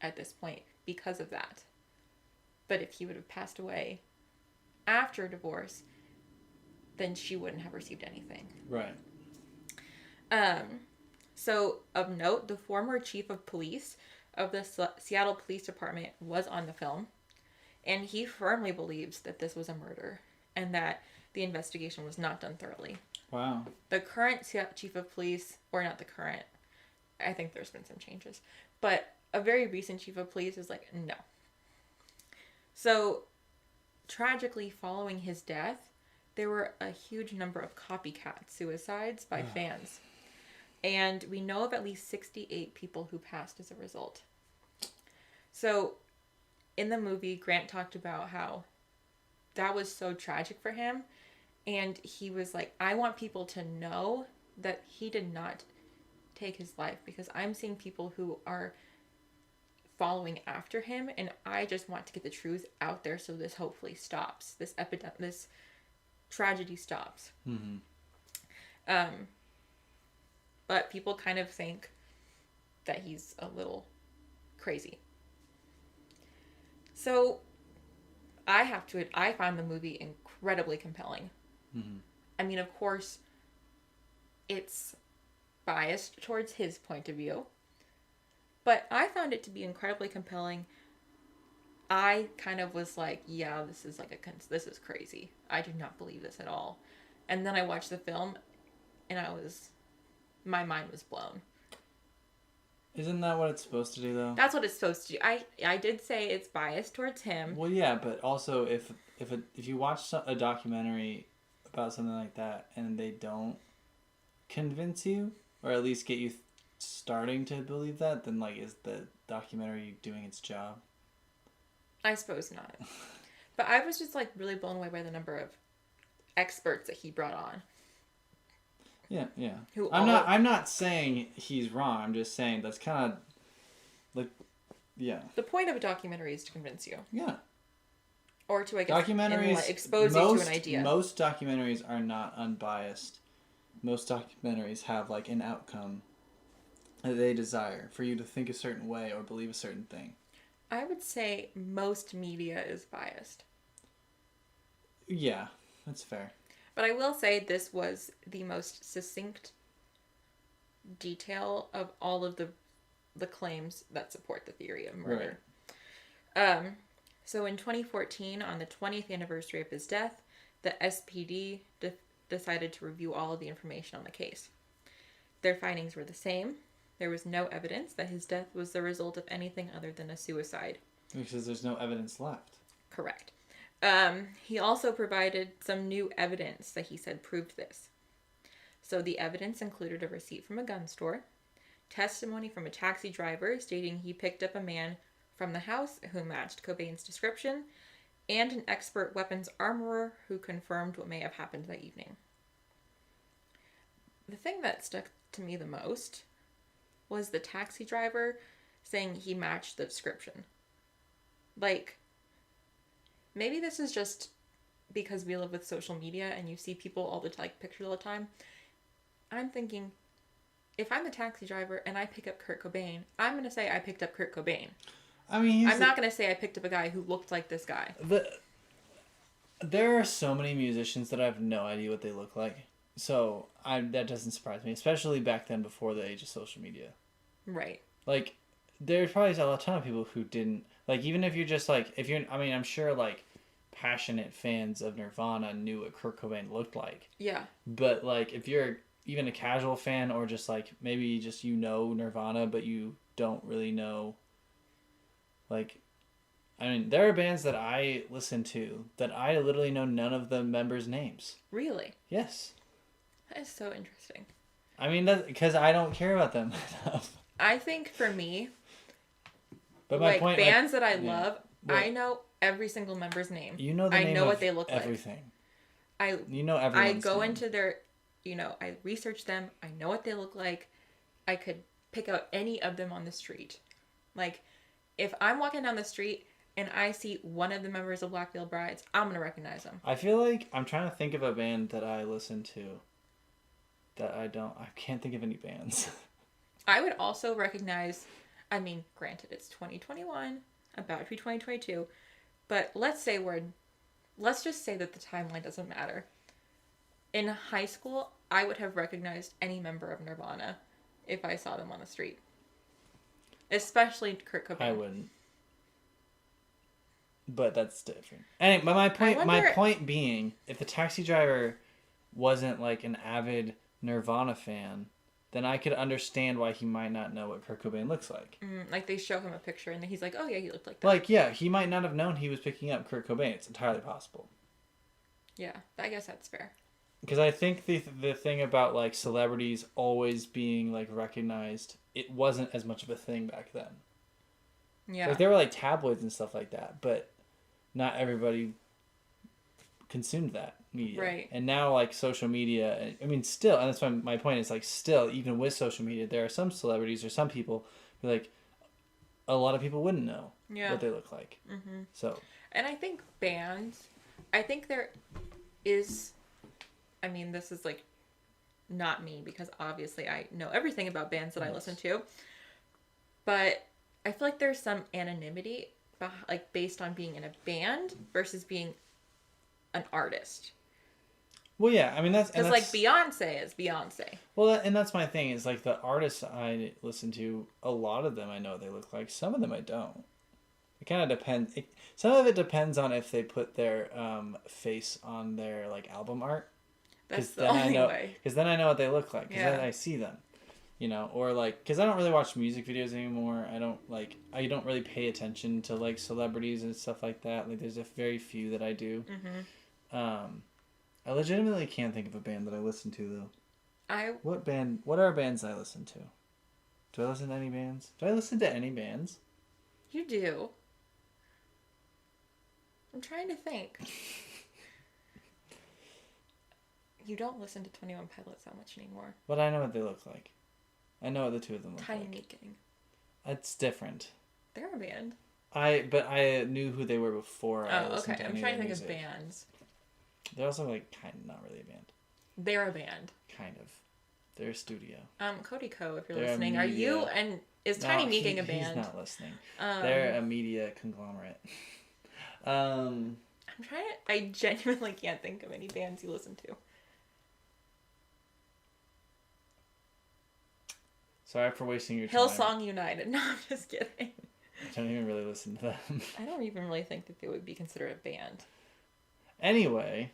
at this point because of that. But if he would have passed away after a divorce, then she wouldn't have received anything. Right. So, of note, the former chief of police of the Seattle Police Department was on the film, and he firmly believes that this was a murder and that the investigation was not done thoroughly. Wow. The current chief of police, or not the current, I think there's been some changes, but a very recent chief of police is like, no. So, tragically, following his death, there were a huge number of copycat suicides by fans. And we know of at least 68 people who passed as a result. So, in the movie, Grant talked about how that was so tragic for him. And he was like, I want people to know that he did not take his life, because I'm seeing people who are following after him, and I just want to get the truth out there so this hopefully stops. This epidemic, this tragedy stops. Mm-hmm. But people kind of think that he's a little crazy. So, I found the movie incredibly compelling. Mm-hmm. I mean, of course, it's biased towards his point of view. But I found it to be incredibly compelling. I kind of was like, yeah, this is crazy. I do not believe this at all. And then I watched the film, and my mind was blown. Isn't that what it's supposed to do, though? That's what it's supposed to do. I did say it's biased towards him. Well, yeah, but also if you watch a documentary about something like that and they don't convince you, or at least get you starting to believe that, then like, is the documentary doing its job? I suppose not. But I was just like really blown away by the number of experts that he brought on. Yeah. I'm not saying he's wrong. I'm just saying that's kind of like, yeah. The point of a documentary is to convince you. Yeah. Or to, I guess, documentaries expose you to an idea. Most documentaries are not unbiased. Most documentaries have like an outcome that they desire for you to think a certain way or believe a certain thing. I would say most media is biased. Yeah, that's fair. But I will say this was the most succinct detail of all of the claims that support the theory of murder. Right. So in 2014, on the 20th anniversary of his death, the SPD decided to review all of the information on the case. Their findings were the same. There was no evidence that his death was the result of anything other than a suicide. Because there's no evidence left. Correct. He also provided some new evidence that he said proved this. So the evidence included a receipt from a gun store, testimony from a taxi driver stating he picked up a man from the house who matched Cobain's description, and an expert weapons armorer who confirmed what may have happened that evening. The thing that stuck to me the most was the taxi driver saying he matched the description. Like, maybe this is just because we live with social media and you see people all the time, like pictures all the time. I'm thinking, if I'm the taxi driver and I pick up Kurt Cobain, I'm going to say I picked up Kurt Cobain. I mean, I'm not going to say I picked up a guy who looked like this guy. There are so many musicians that I have no idea what they look like. So that doesn't surprise me, especially back then before the age of social media. Right. Like, there's probably a ton of people who didn't, like, even if you're just like, I'm sure like passionate fans of Nirvana knew what Kurt Cobain looked like. Yeah. But like, if you're even a casual fan, or just like, maybe just Nirvana, but you don't really know, like, I mean, there are bands that I listen to that I literally know none of the members' names. Really? Yes. That is so interesting. I mean, that's because I don't care about them enough. I think for me, But my like point, bands that I yeah. love, Well, I know every single member's name. you know the I name know of what they look everything. like. You know I everyone's go name. into their, I research them. I know what they look like. I could pick out any of them on the street. Like, if I'm walking down the street and I see one of the members of Black Veil Brides, I'm gonna recognize them. I feel like I'm trying to think of a band that I listen to. That I don't. I can't think of any bands. I would also recognize. I mean, granted, it's 2021, about to be 2022, but let's just say that the timeline doesn't matter. In high school, I would have recognized any member of Nirvana if I saw them on the street. Especially Kurt Cobain. I wouldn't. But that's different. Anyway, but my point being, if the taxi driver wasn't like an avid Nirvana fan, then I could understand why he might not know what Kurt Cobain looks like. Like they show him a picture and he's like, oh yeah, he looked like that. Like, yeah, he might not have known he was picking up Kurt Cobain. It's entirely possible. Yeah, I guess that's fair. Because I think the thing about like celebrities always being like recognized, it wasn't as much of a thing back then. Yeah. Like there were like tabloids and stuff like that, but not everybody consumed that media. Right. And now like social media, I mean still, and that's why my point is like still, even with social media, there are some celebrities or some people who like a lot of people wouldn't know what they look like. Mm-hmm. So. And I think bands, there is, I mean, this is like not me because obviously I know everything about bands that I listen to, but I feel like there's some anonymity like based on being in a band versus being an artist. Well, yeah, I mean that's because like Beyonce is Beyonce. Well, and that's my thing is like the artists I listen to, a lot of them I know what they look like. Some of them I don't. It kind of depends. Some of it depends on if they put their face on their like album art. That's the only way. Because then I know what they look like. Because then I see them. You know, or like, because I don't really watch music videos anymore. I don't really pay attention to like celebrities and stuff like that. Like, there's a very few that I do. Mm-hmm. I legitimately can't think of a band that I listen to though. What are bands I listen to? Do I listen to any bands? Do I listen to any bands? You do. I'm trying to think. You don't listen to 21 Pilots that much anymore. But I know what they look like. I know what the two of them look like. Tiny Gang. That's different. They're a band. But I knew who they were before I listened to any I'm trying to think music. of bands. They're also like kind of not really a band. They're a band. Kind of. They're a studio. Cody Co, if you're listening, are you and is Tiny Meeking a band? He's not listening. They're a media conglomerate. I'm trying to. I genuinely can't think of any bands you listen to. Sorry for wasting your time. Hillsong United. No, I'm just kidding. I don't even really listen to them. I don't even really think that they would be considered a band. Anyway.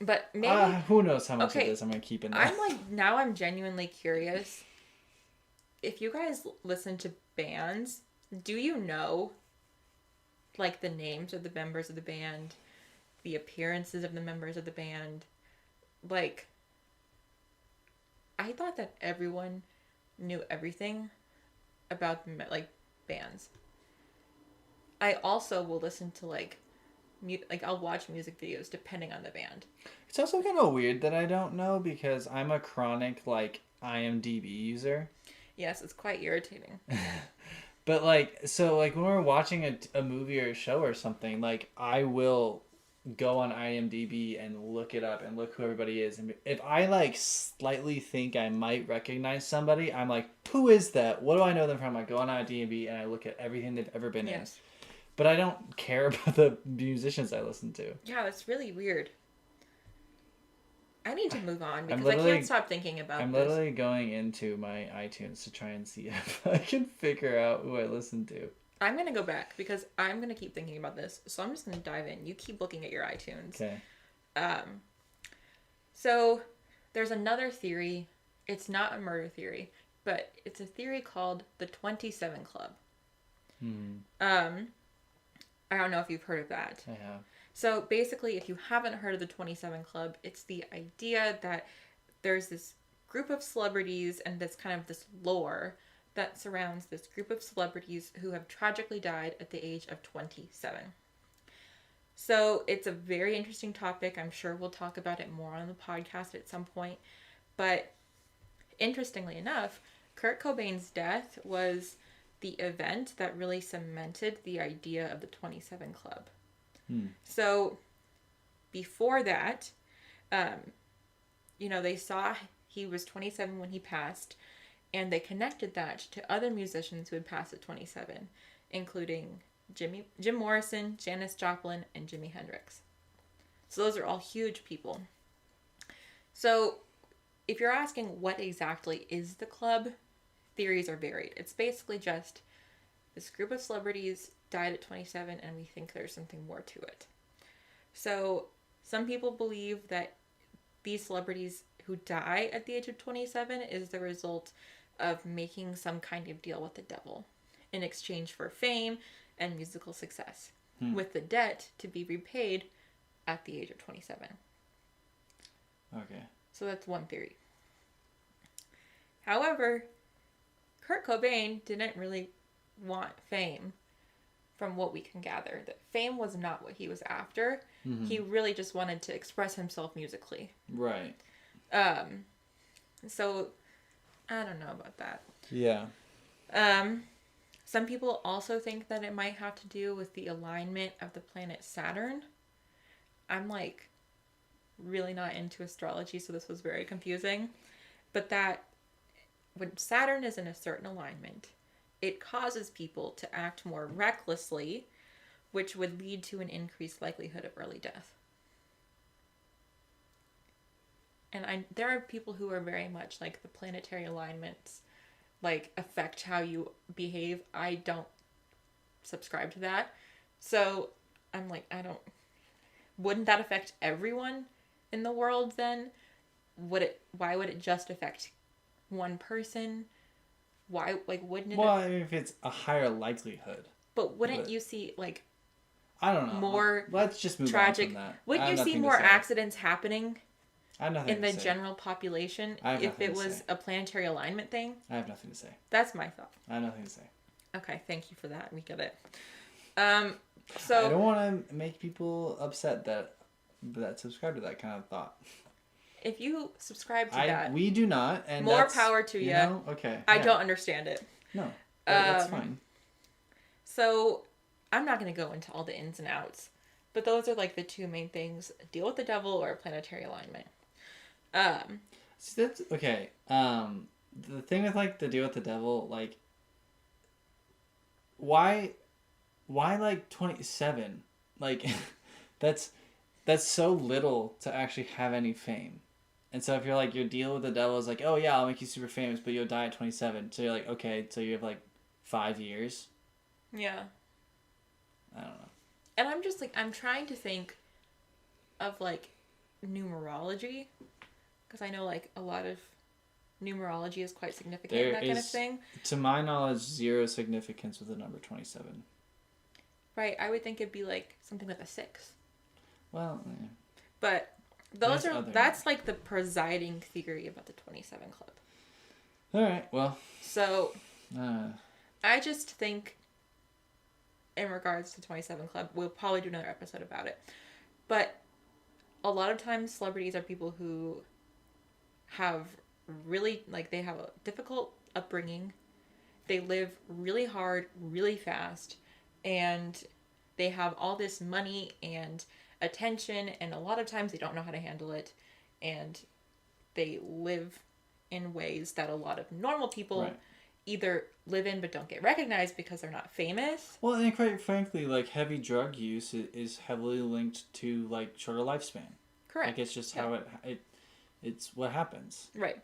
But maybe... who knows how much of this I'm going to keep in there. I'm genuinely curious. If you guys listen to bands, do you know, like, the names of the members of the band, the appearances of the members of the band? Like, I thought that everyone knew everything about, like, bands. I also will listen to, like, I'll watch music videos depending on the band. It's also kind of weird that I don't know because I'm a chronic, like, IMDb user. Yes, it's quite irritating. But, like, so, like, when we're watching a movie or a show or something, like, I will go on IMDb and look it up and look who everybody is. And if I, like, slightly think I might recognize somebody, I'm like, who is that? What do I know them from? I go on IMDb and I look at everything they've ever been in. But I don't care about the musicians I listen to. Yeah, that's really weird. I need to move on because I can't stop thinking about this. I'm literally going into my iTunes to try and see if I can figure out who I listen to. I'm going to go back because I'm going to keep thinking about this. So I'm just going to dive in. You keep looking at your iTunes. Okay. So there's another theory. It's not a murder theory, but it's a theory called the 27 Club. I don't know if you've heard of that. I have. So basically, if you haven't heard of the 27 Club, it's the idea that there's this group of celebrities and this kind of this lore that surrounds this group of celebrities who have tragically died at the age of 27. So it's a very interesting topic. I'm sure we'll talk about it more on the podcast at some point. But interestingly enough, Kurt Cobain's death was the event that really cemented the idea of the 27 Club. So before that, they saw he was 27 when he passed, and they connected that to other musicians who had passed at 27, including Jim Morrison, Janis Joplin, and Jimi Hendrix. So those are all huge people. So if you're asking what exactly is the club, theories are varied. It's basically just this group of celebrities died at 27 and we think there's something more to it. So some people believe that these celebrities who die at the age of 27 is the result of making some kind of deal with the devil in exchange for fame and musical success, with the debt to be repaid at the age of 27. Okay. So that's one theory. However, Kurt Cobain didn't really want fame, from what we can gather. That fame was not what he was after. Mm-hmm. He really just wanted to express himself musically. Right. So, I don't know about that. Yeah. Some people also think that it might have to do with the alignment of the planet Saturn. I'm really not into astrology, so this was very confusing. But that when Saturn is in a certain alignment, it causes people to act more recklessly, which would lead to an increased likelihood of early death. And there are people who are very much the planetary alignments affect how you behave. I don't subscribe to that. So I'm wouldn't that affect everyone in the world then? Why would it just affect one person? Why, wouldn't it? Well, if it's a higher likelihood. But wouldn't you see, I don't know. More Let's just move tragic, on from that. Wouldn't you see more accidents happening I have nothing in the general population if it was a planetary alignment thing? I have nothing to say. That's my thought. I have nothing to say. Okay, thank you for that. We get it. So I don't want to make people upset that subscribe to that kind of thought. If you subscribe to that, we do not, and more power to you. Okay. I don't understand it. No, that's fine. So I'm not going to go into all the ins and outs, but those are the two main things: deal with the devil or planetary alignment. So that's okay. The thing with the deal with the devil, why 27? That's so little to actually have any fame. And so if you're your deal with the devil is oh yeah, I'll make you super famous, but you'll die at 27. So you're okay, so you have 5 years. Yeah. I don't know. And I'm just I'm trying to think of numerology, because I know a lot of numerology is quite significant in that kind of thing. To my knowledge, 0 significance with the number 27. Right, I would think it'd be something with a 6. Well, yeah. But that's the presiding theory about the 27 Club. All right, well. So, I just think, in regards to 27 Club, we'll probably do another episode about it. But a lot of times, celebrities are people who have really, they have a difficult upbringing. They live really hard, really fast, and they have all this money and attention, and a lot of times they don't know how to handle it, and they live in ways that a lot of normal people either live in but don't get recognized because they're not famous. Well, and quite frankly, heavy drug use is heavily linked to shorter lifespan. Correct. It's just how it's what happens. Right.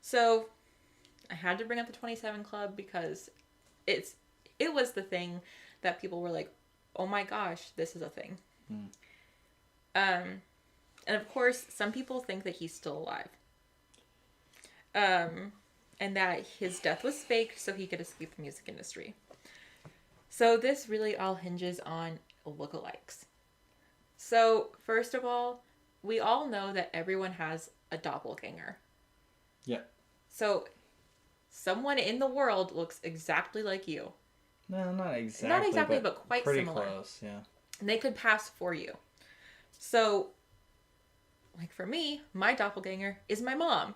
So I had to bring up the 27 Club because it was the thing that people were oh my gosh, this is a thing. And of course, some people think that he's still alive. And that his death was faked so he could escape the music industry. So this really all hinges on lookalikes. So first of all, we all know that everyone has a doppelganger. Yeah. So someone in the world looks exactly like you. No, not exactly. Not exactly, but quite pretty similar. Close, yeah. And they could pass for you. So, like for me, my doppelganger is my mom.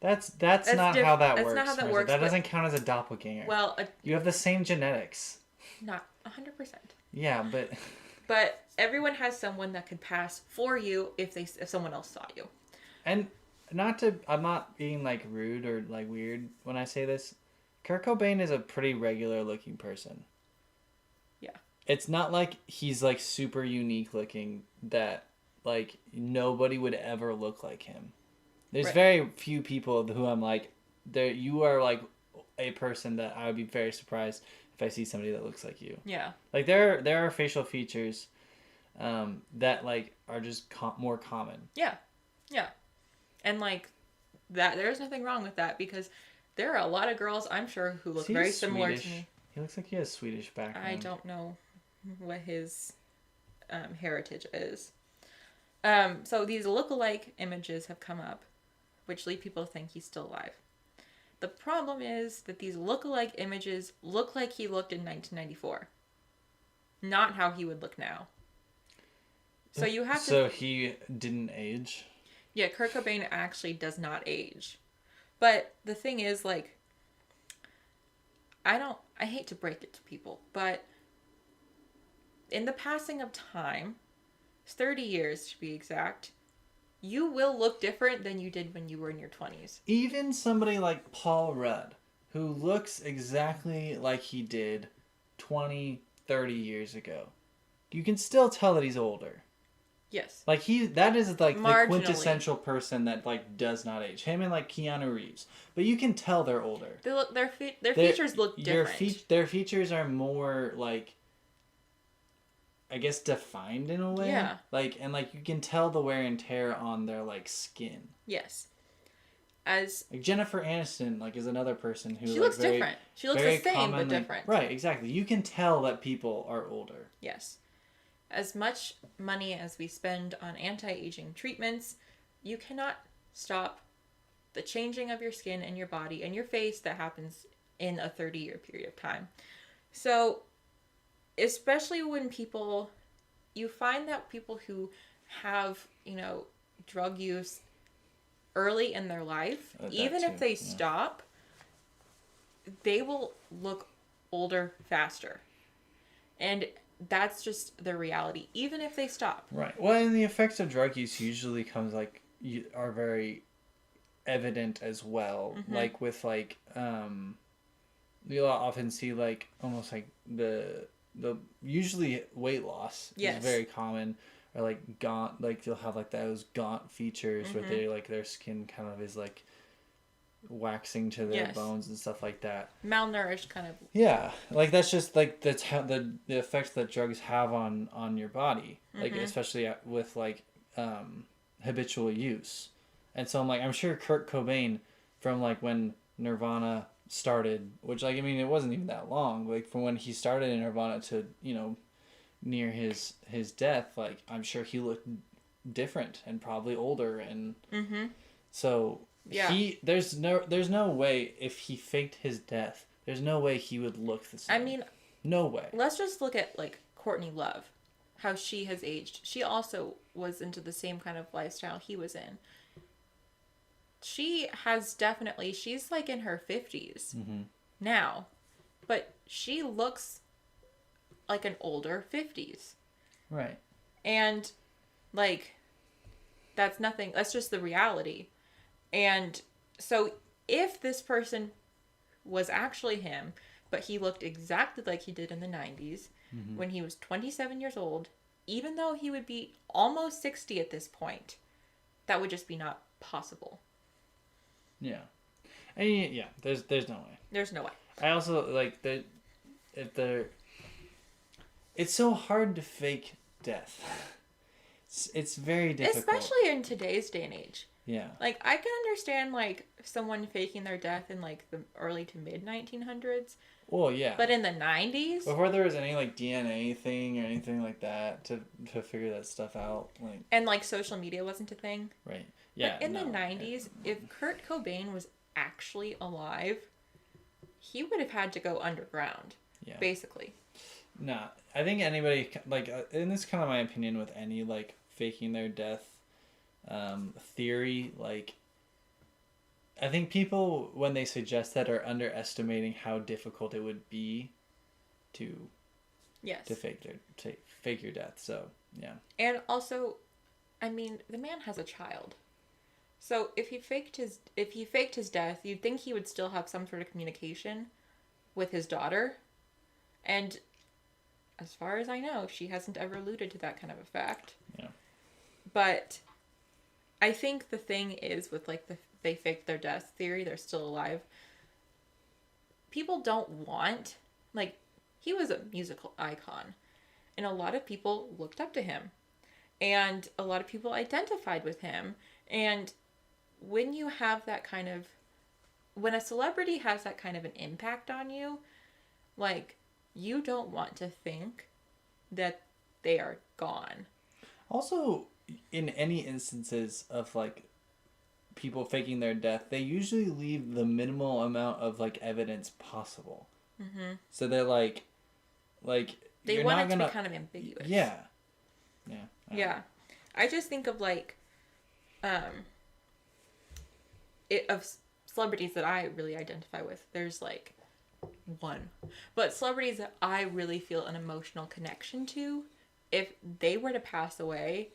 That's not how that works. That's not how that Marissa. works. That doesn't count as a doppelganger. Well, you have the same genetics. Not 100%. Yeah, but But everyone has someone that could pass for you if someone else saw you. And I'm not being like rude or like weird when I say this. Kurt Cobain is a pretty regular looking person. Yeah. It's not like he's like super unique looking that like nobody would ever look like him. There's Right. very few people who I'm like, you are like a person that I would be very surprised if I see somebody that looks like you. Yeah. Like there are facial features that like are just more common. Yeah. Yeah. And like that, there's nothing wrong with that because there are a lot of girls I'm sure who look very similar Swedish? to me. He looks like he has Swedish background. I don't know what his heritage is. So these look-alike images have come up, which lead people to think he's still alive. The problem is that these look-alike images look like he looked in 1994. Not how he would look now. So you have to... So he didn't age? Yeah, Kurt Cobain actually does not age. But the thing is, like, I hate to break it to people, but in the passing of time, 30 years to be exact, you will look different than you did when you were in your 20s. Even somebody like Paul Rudd, who looks exactly like he did 20, 30 years ago, you can still tell that he's older. Yes. Like that is like the Marginally. quintessential person that like does not age. Him and like Keanu Reeves, but you can tell they're older. Their features look different. Their features are more like, I guess, defined in a way. Yeah. Like and like you can tell the wear and tear on their like skin. Yes. As like Jennifer Aniston, like is another person who she like, looks different. She looks the same but different. Right. Exactly. You can tell that people are older. Yes. As much money as we spend on anti-aging treatments, you cannot stop the changing of your skin and your body and your face that happens in a 30-year period of time. So, especially when you find that people who have, drug use early in their life, even if they stop, they will look older faster. And that's just the reality, even if they stop. Right. Well, and the effects of drug use usually are very evident as well. Mm-hmm. Like with like, you'll often see like almost like the usually weight loss is very common, or like gaunt. Like you'll have like those gaunt features where they like their skin kind of is like waxing to their bones and stuff like that. Malnourished kind of. Yeah, like that's just like that's how the effects that drugs have on your body, like especially with like habitual use. And so I'm sure Kurt Cobain from like when Nirvana started, which like I mean it wasn't even that long, like from when he started in Nirvana to near his death, like I'm sure he looked different and probably older and so. Yeah. There's no way if he faked his death, there's no way he would look the same. I mean, no way. Let's just look at like Courtney Love, how she has aged. She also was into the same kind of lifestyle he was in. She's like in her 50s now, but she looks like an older 50s. Right. And like that's nothing. That's just the reality. And so if this person was actually him, but he looked exactly like he did in the 90s when he was 27 years old, even though he would be almost 60 at this point, that would just be not possible. Yeah. And yeah, there's no way. There's no way. I also like it's so hard to fake death. It's very difficult. Especially in today's day and age. Yeah. Like, I can understand, like, someone faking their death in, like, the early to mid-1900s. Well, yeah. But in the 90s? Before there was any, like, DNA thing or anything like that to figure that stuff out. Like. And, like, social media wasn't a thing? Right. Yeah. But in no, the 90s, if Kurt Cobain was actually alive, he would have had to go underground, Yeah. basically. Nah, I think anybody like, and this is kind of my opinion with any like faking their death theory. Like, I think people when they suggest that are underestimating how difficult it would be to Yes. to fake your death. So yeah. And also, I mean, the man has a child. So if he faked his death, you'd think he would still have some sort of communication with his daughter. And as far as I know, she hasn't ever alluded to that kind of a fact. Yeah. But I think the thing is with like they faked their death theory, they're still alive. People don't want, like, he was a musical icon, and a lot of people looked up to him, and a lot of people identified with him. And when you have that kind of, when a celebrity has that kind of an impact on you, like, you don't want to think that they are gone. Also, in any instances of like people faking their death, they usually leave the minimal amount of like evidence possible. Mm-hmm. So they're like they you're want not it gonna... to be kind of ambiguous. Yeah. Yeah. I just think of like of celebrities that I really identify with. There's like one. But celebrities that I really feel an emotional connection to, if they were to pass away,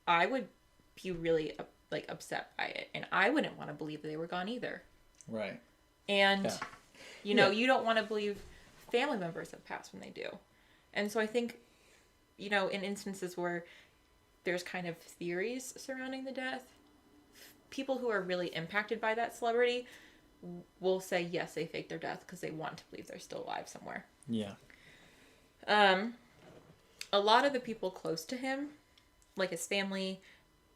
I would be really like upset by it, and I wouldn't want to believe that they were gone either. Right. And you know, you don't want to believe family members have passed when they do. And so I think, you know, in instances where there's kind of theories surrounding the death, people who are really impacted by that celebrity will say yes, they faked their death because they want to believe they're still alive somewhere. Yeah. A lot of the people close to him, like his family,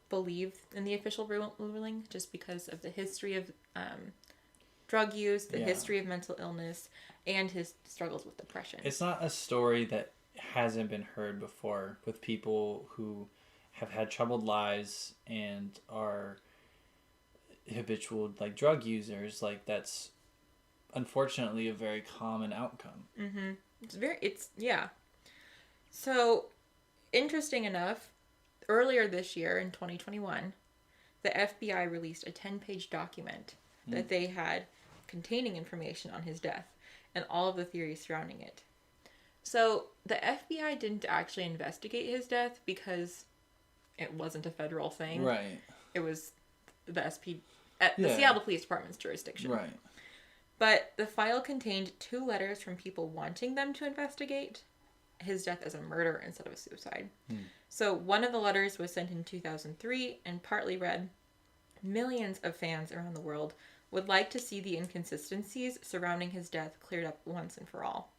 believe in the official ruling just because of the history of drug use, the history of mental illness, and his struggles with depression. It's not a story that hasn't been heard before with people who have had troubled lives and are habitual like drug users. Like, that's unfortunately a very common outcome. It's yeah. So, interesting enough, earlier this year in 2021, the FBI released a 10-page document that they had containing information on his death and all of the theories surrounding it. So, the FBI didn't actually investigate his death because it wasn't a federal thing. Right. It was the the Seattle Police Department's jurisdiction. Right. But the file contained 2 letters from people wanting them to investigate his death as a murder instead of a suicide. So one of the letters was sent in 2003 and partly read, "Millions of fans around the world would like to see the inconsistencies surrounding his death cleared up once and for all."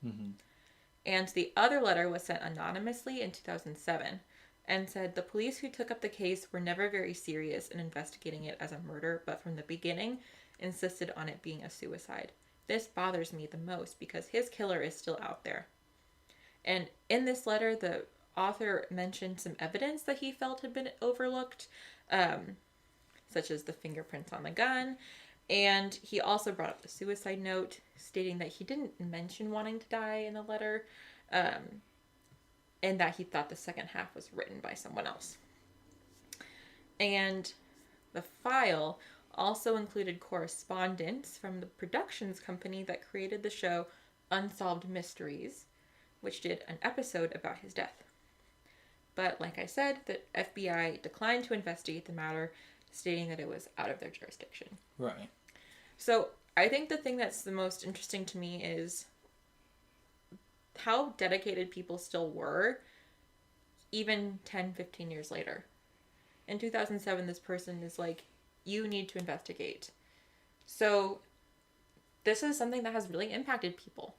And the other letter was sent anonymously in 2007 and said, "The police who took up the case were never very serious in investigating it as a murder, but from the beginning insisted on it being a suicide. This bothers me the most because his killer is still out there." And in this letter, the author mentioned some evidence that he felt had been overlooked, such as the fingerprints on the gun. And he also brought up the suicide note, stating that he didn't mention wanting to die in the letter, and that he thought the second half was written by someone else. And the file also included correspondence from the productions company that created the show Unsolved Mysteries, which did an episode about his death. But like I said, the FBI declined to investigate the matter, stating that it was out of their jurisdiction. Right. So I think the thing that's the most interesting to me is how dedicated people still were, even 10, 15 years later. In 2007, this person is like, you need to investigate. So this is something that has really impacted people,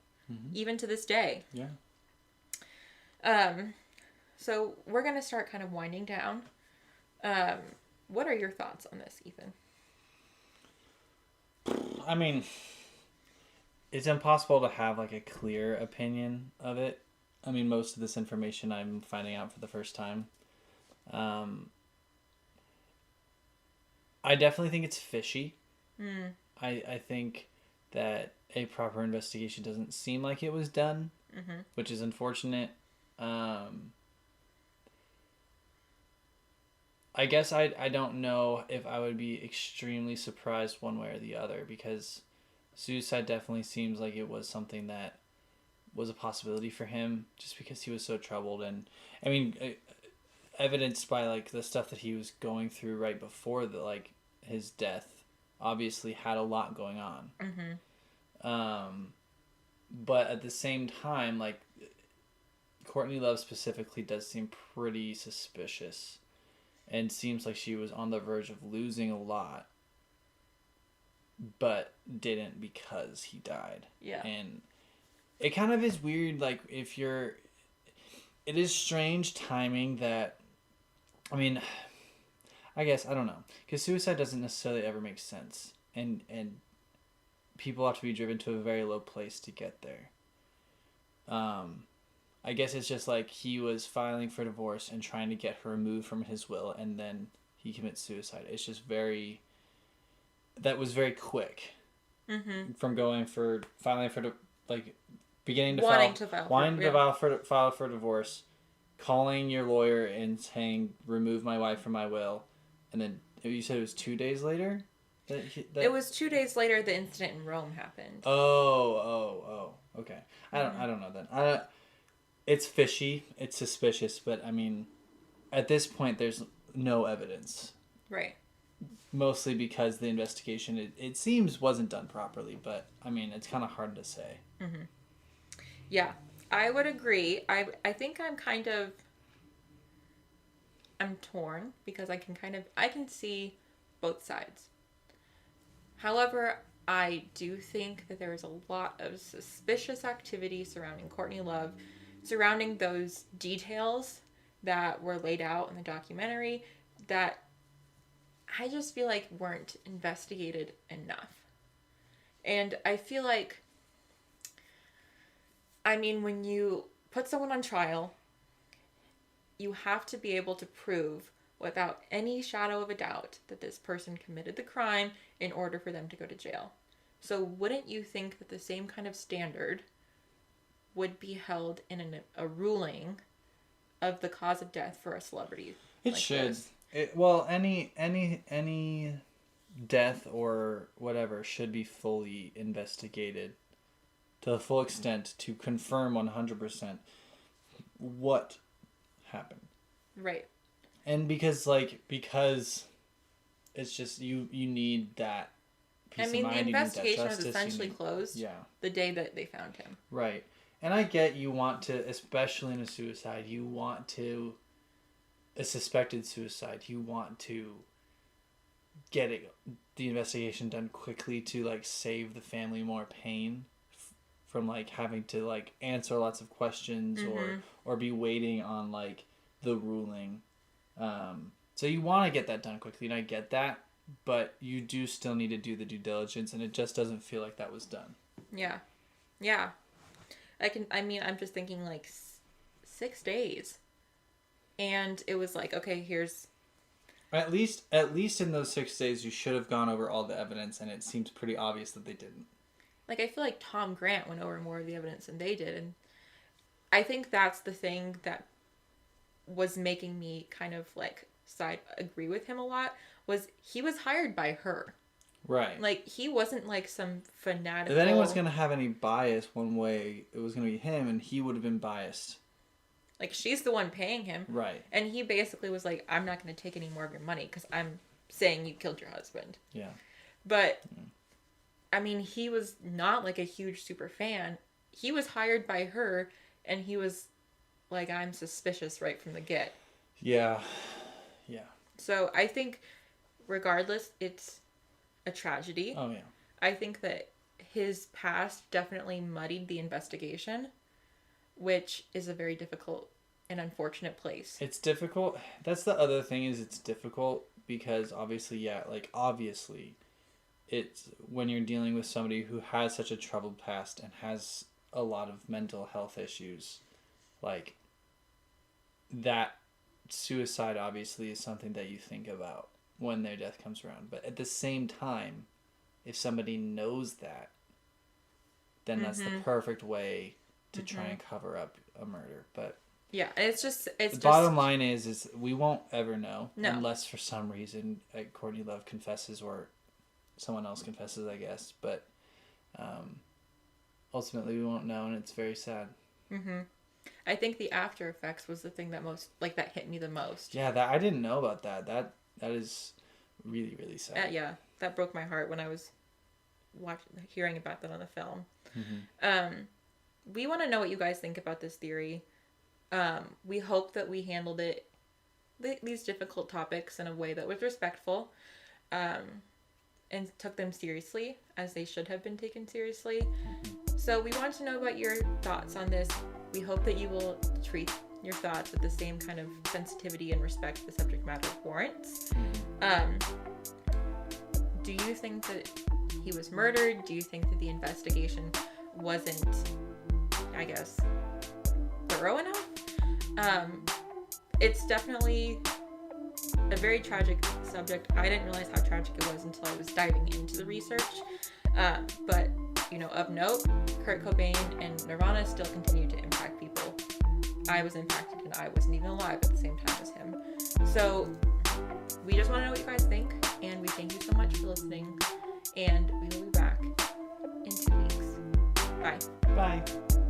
even to this day. Yeah. So we're going to start kind of winding down. What are your thoughts on this, Ethan? I mean, it's impossible to have like a clear opinion of it. I mean, most of this information I'm finding out for the first time. I definitely think it's fishy. Mm. I think that a proper investigation doesn't seem like it was done, Mm-hmm. which is unfortunate. I guess I don't know if I would be extremely surprised one way or the other, because suicide definitely seems like it was something that was a possibility for him, just because he was so troubled. And I mean, evidenced by like the stuff that he was going through right before his death, obviously had a lot going on. Mm-hmm. But at the same time, like, Courtney Love specifically does seem pretty suspicious, and seems like she was on the verge of losing a lot, but didn't because he died. Yeah. And it kind of is weird, like, it is strange timing that, I mean, I guess, I don't know, because suicide doesn't necessarily ever make sense, and people have to be driven to a very low place to get there. I guess it's just like he was filing for divorce and trying to get her removed from his will, and then he commits suicide. It's just that was very quick. Mm-hmm. From going for filing for beginning to wanting file for divorce, calling your lawyer and saying remove my wife from my will, and then you said it was 2 days later. It was 2 days later the incident in Rome happened. Oh. Okay. I don't know then. It's fishy. It's suspicious, but I mean, at this point, there's no evidence. Right. Mostly because the investigation, it seems, wasn't done properly, but I mean, it's kind of hard to say. Mm-hmm. Yeah, I would agree. I think I'm torn, because I can see both sides. However, I do think that there is a lot of suspicious activity surrounding Courtney Love, surrounding those details that were laid out in the documentary, that I just feel like weren't investigated enough. And I feel like, I mean, when you put someone on trial, you have to be able to prove without any shadow of a doubt that this person committed the crime in order for them to go to jail. So wouldn't you think that the same kind of standard would be held in a ruling of the cause of death for a celebrity? It should. Any death or whatever should be fully investigated to the full extent to confirm 100% what happened. Right. And because it's just you need that peace of mind. The investigation was essentially closed the day that they found him. Right. And I get you want to, especially in a suicide, a suspected suicide, you want to get the investigation done quickly to like save the family more pain from like having to like answer lots of questions or be waiting on like the ruling. So you want to get that done quickly, and I get that, but you do still need to do the due diligence, and it just doesn't feel like that was done. Yeah. I'm just thinking like 6 days. And it was like, okay, here's... At least in those 6 days, you should have gone over all the evidence, and it seems pretty obvious that they didn't. Like, I feel like Tom Grant went over more of the evidence than they did, and I think that's the thing that was making me kind of like agree with him a lot, was he was hired by her. Right. Like, he wasn't like some fanatical... If anyone's going to have any bias one way, it was going to be him, and he would have been biased. Like, she's the one paying him. Right. And he basically was like, I'm not going to take any more of your money because I'm saying you killed your husband. Yeah. But, I mean, he was not like a huge super fan. He was hired by her, and he was like, I'm suspicious right from the get. Yeah. So I think, regardless, it's a tragedy. Oh, yeah. I think that his past definitely muddied the investigation, which is a very difficult and unfortunate place. It's difficult. That's the other thing, is it's difficult because obviously, it's when you're dealing with somebody who has such a troubled past and has a lot of mental health issues, like, that suicide obviously is something that you think about. when their death comes around. But at the same time, if somebody knows that, then that's the perfect way to try and cover up a murder. But yeah, it's the bottom line is we won't ever know unless for some reason Courtney Love confesses or someone else confesses, I guess. But ultimately, we won't know, and it's very sad. I think the after effects was the thing that that hit me the most. Yeah, that I didn't know about that. That is really, really sad. Yeah, that broke my heart when I was hearing about that on the film. We want to know what you guys think about this theory. We hope that we handled these difficult topics in a way that was respectful, and took them seriously as they should have been taken seriously. So we want to know about your thoughts on this. We hope that you will treat your thoughts with the same kind of sensitivity and respect the subject matter warrants. Do you think that he was murdered? Do you think that the investigation wasn't, I guess, thorough enough? It's definitely a very tragic subject. I didn't realize how tragic it was until I was diving into the research. But, of note, Kurt Cobain and Nirvana still continue to impact people. I was impacted and I wasn't even alive at the same time as him. So we just want to know what you guys think, and we thank you so much for listening, and we will be back in 2 weeks. Bye. Bye.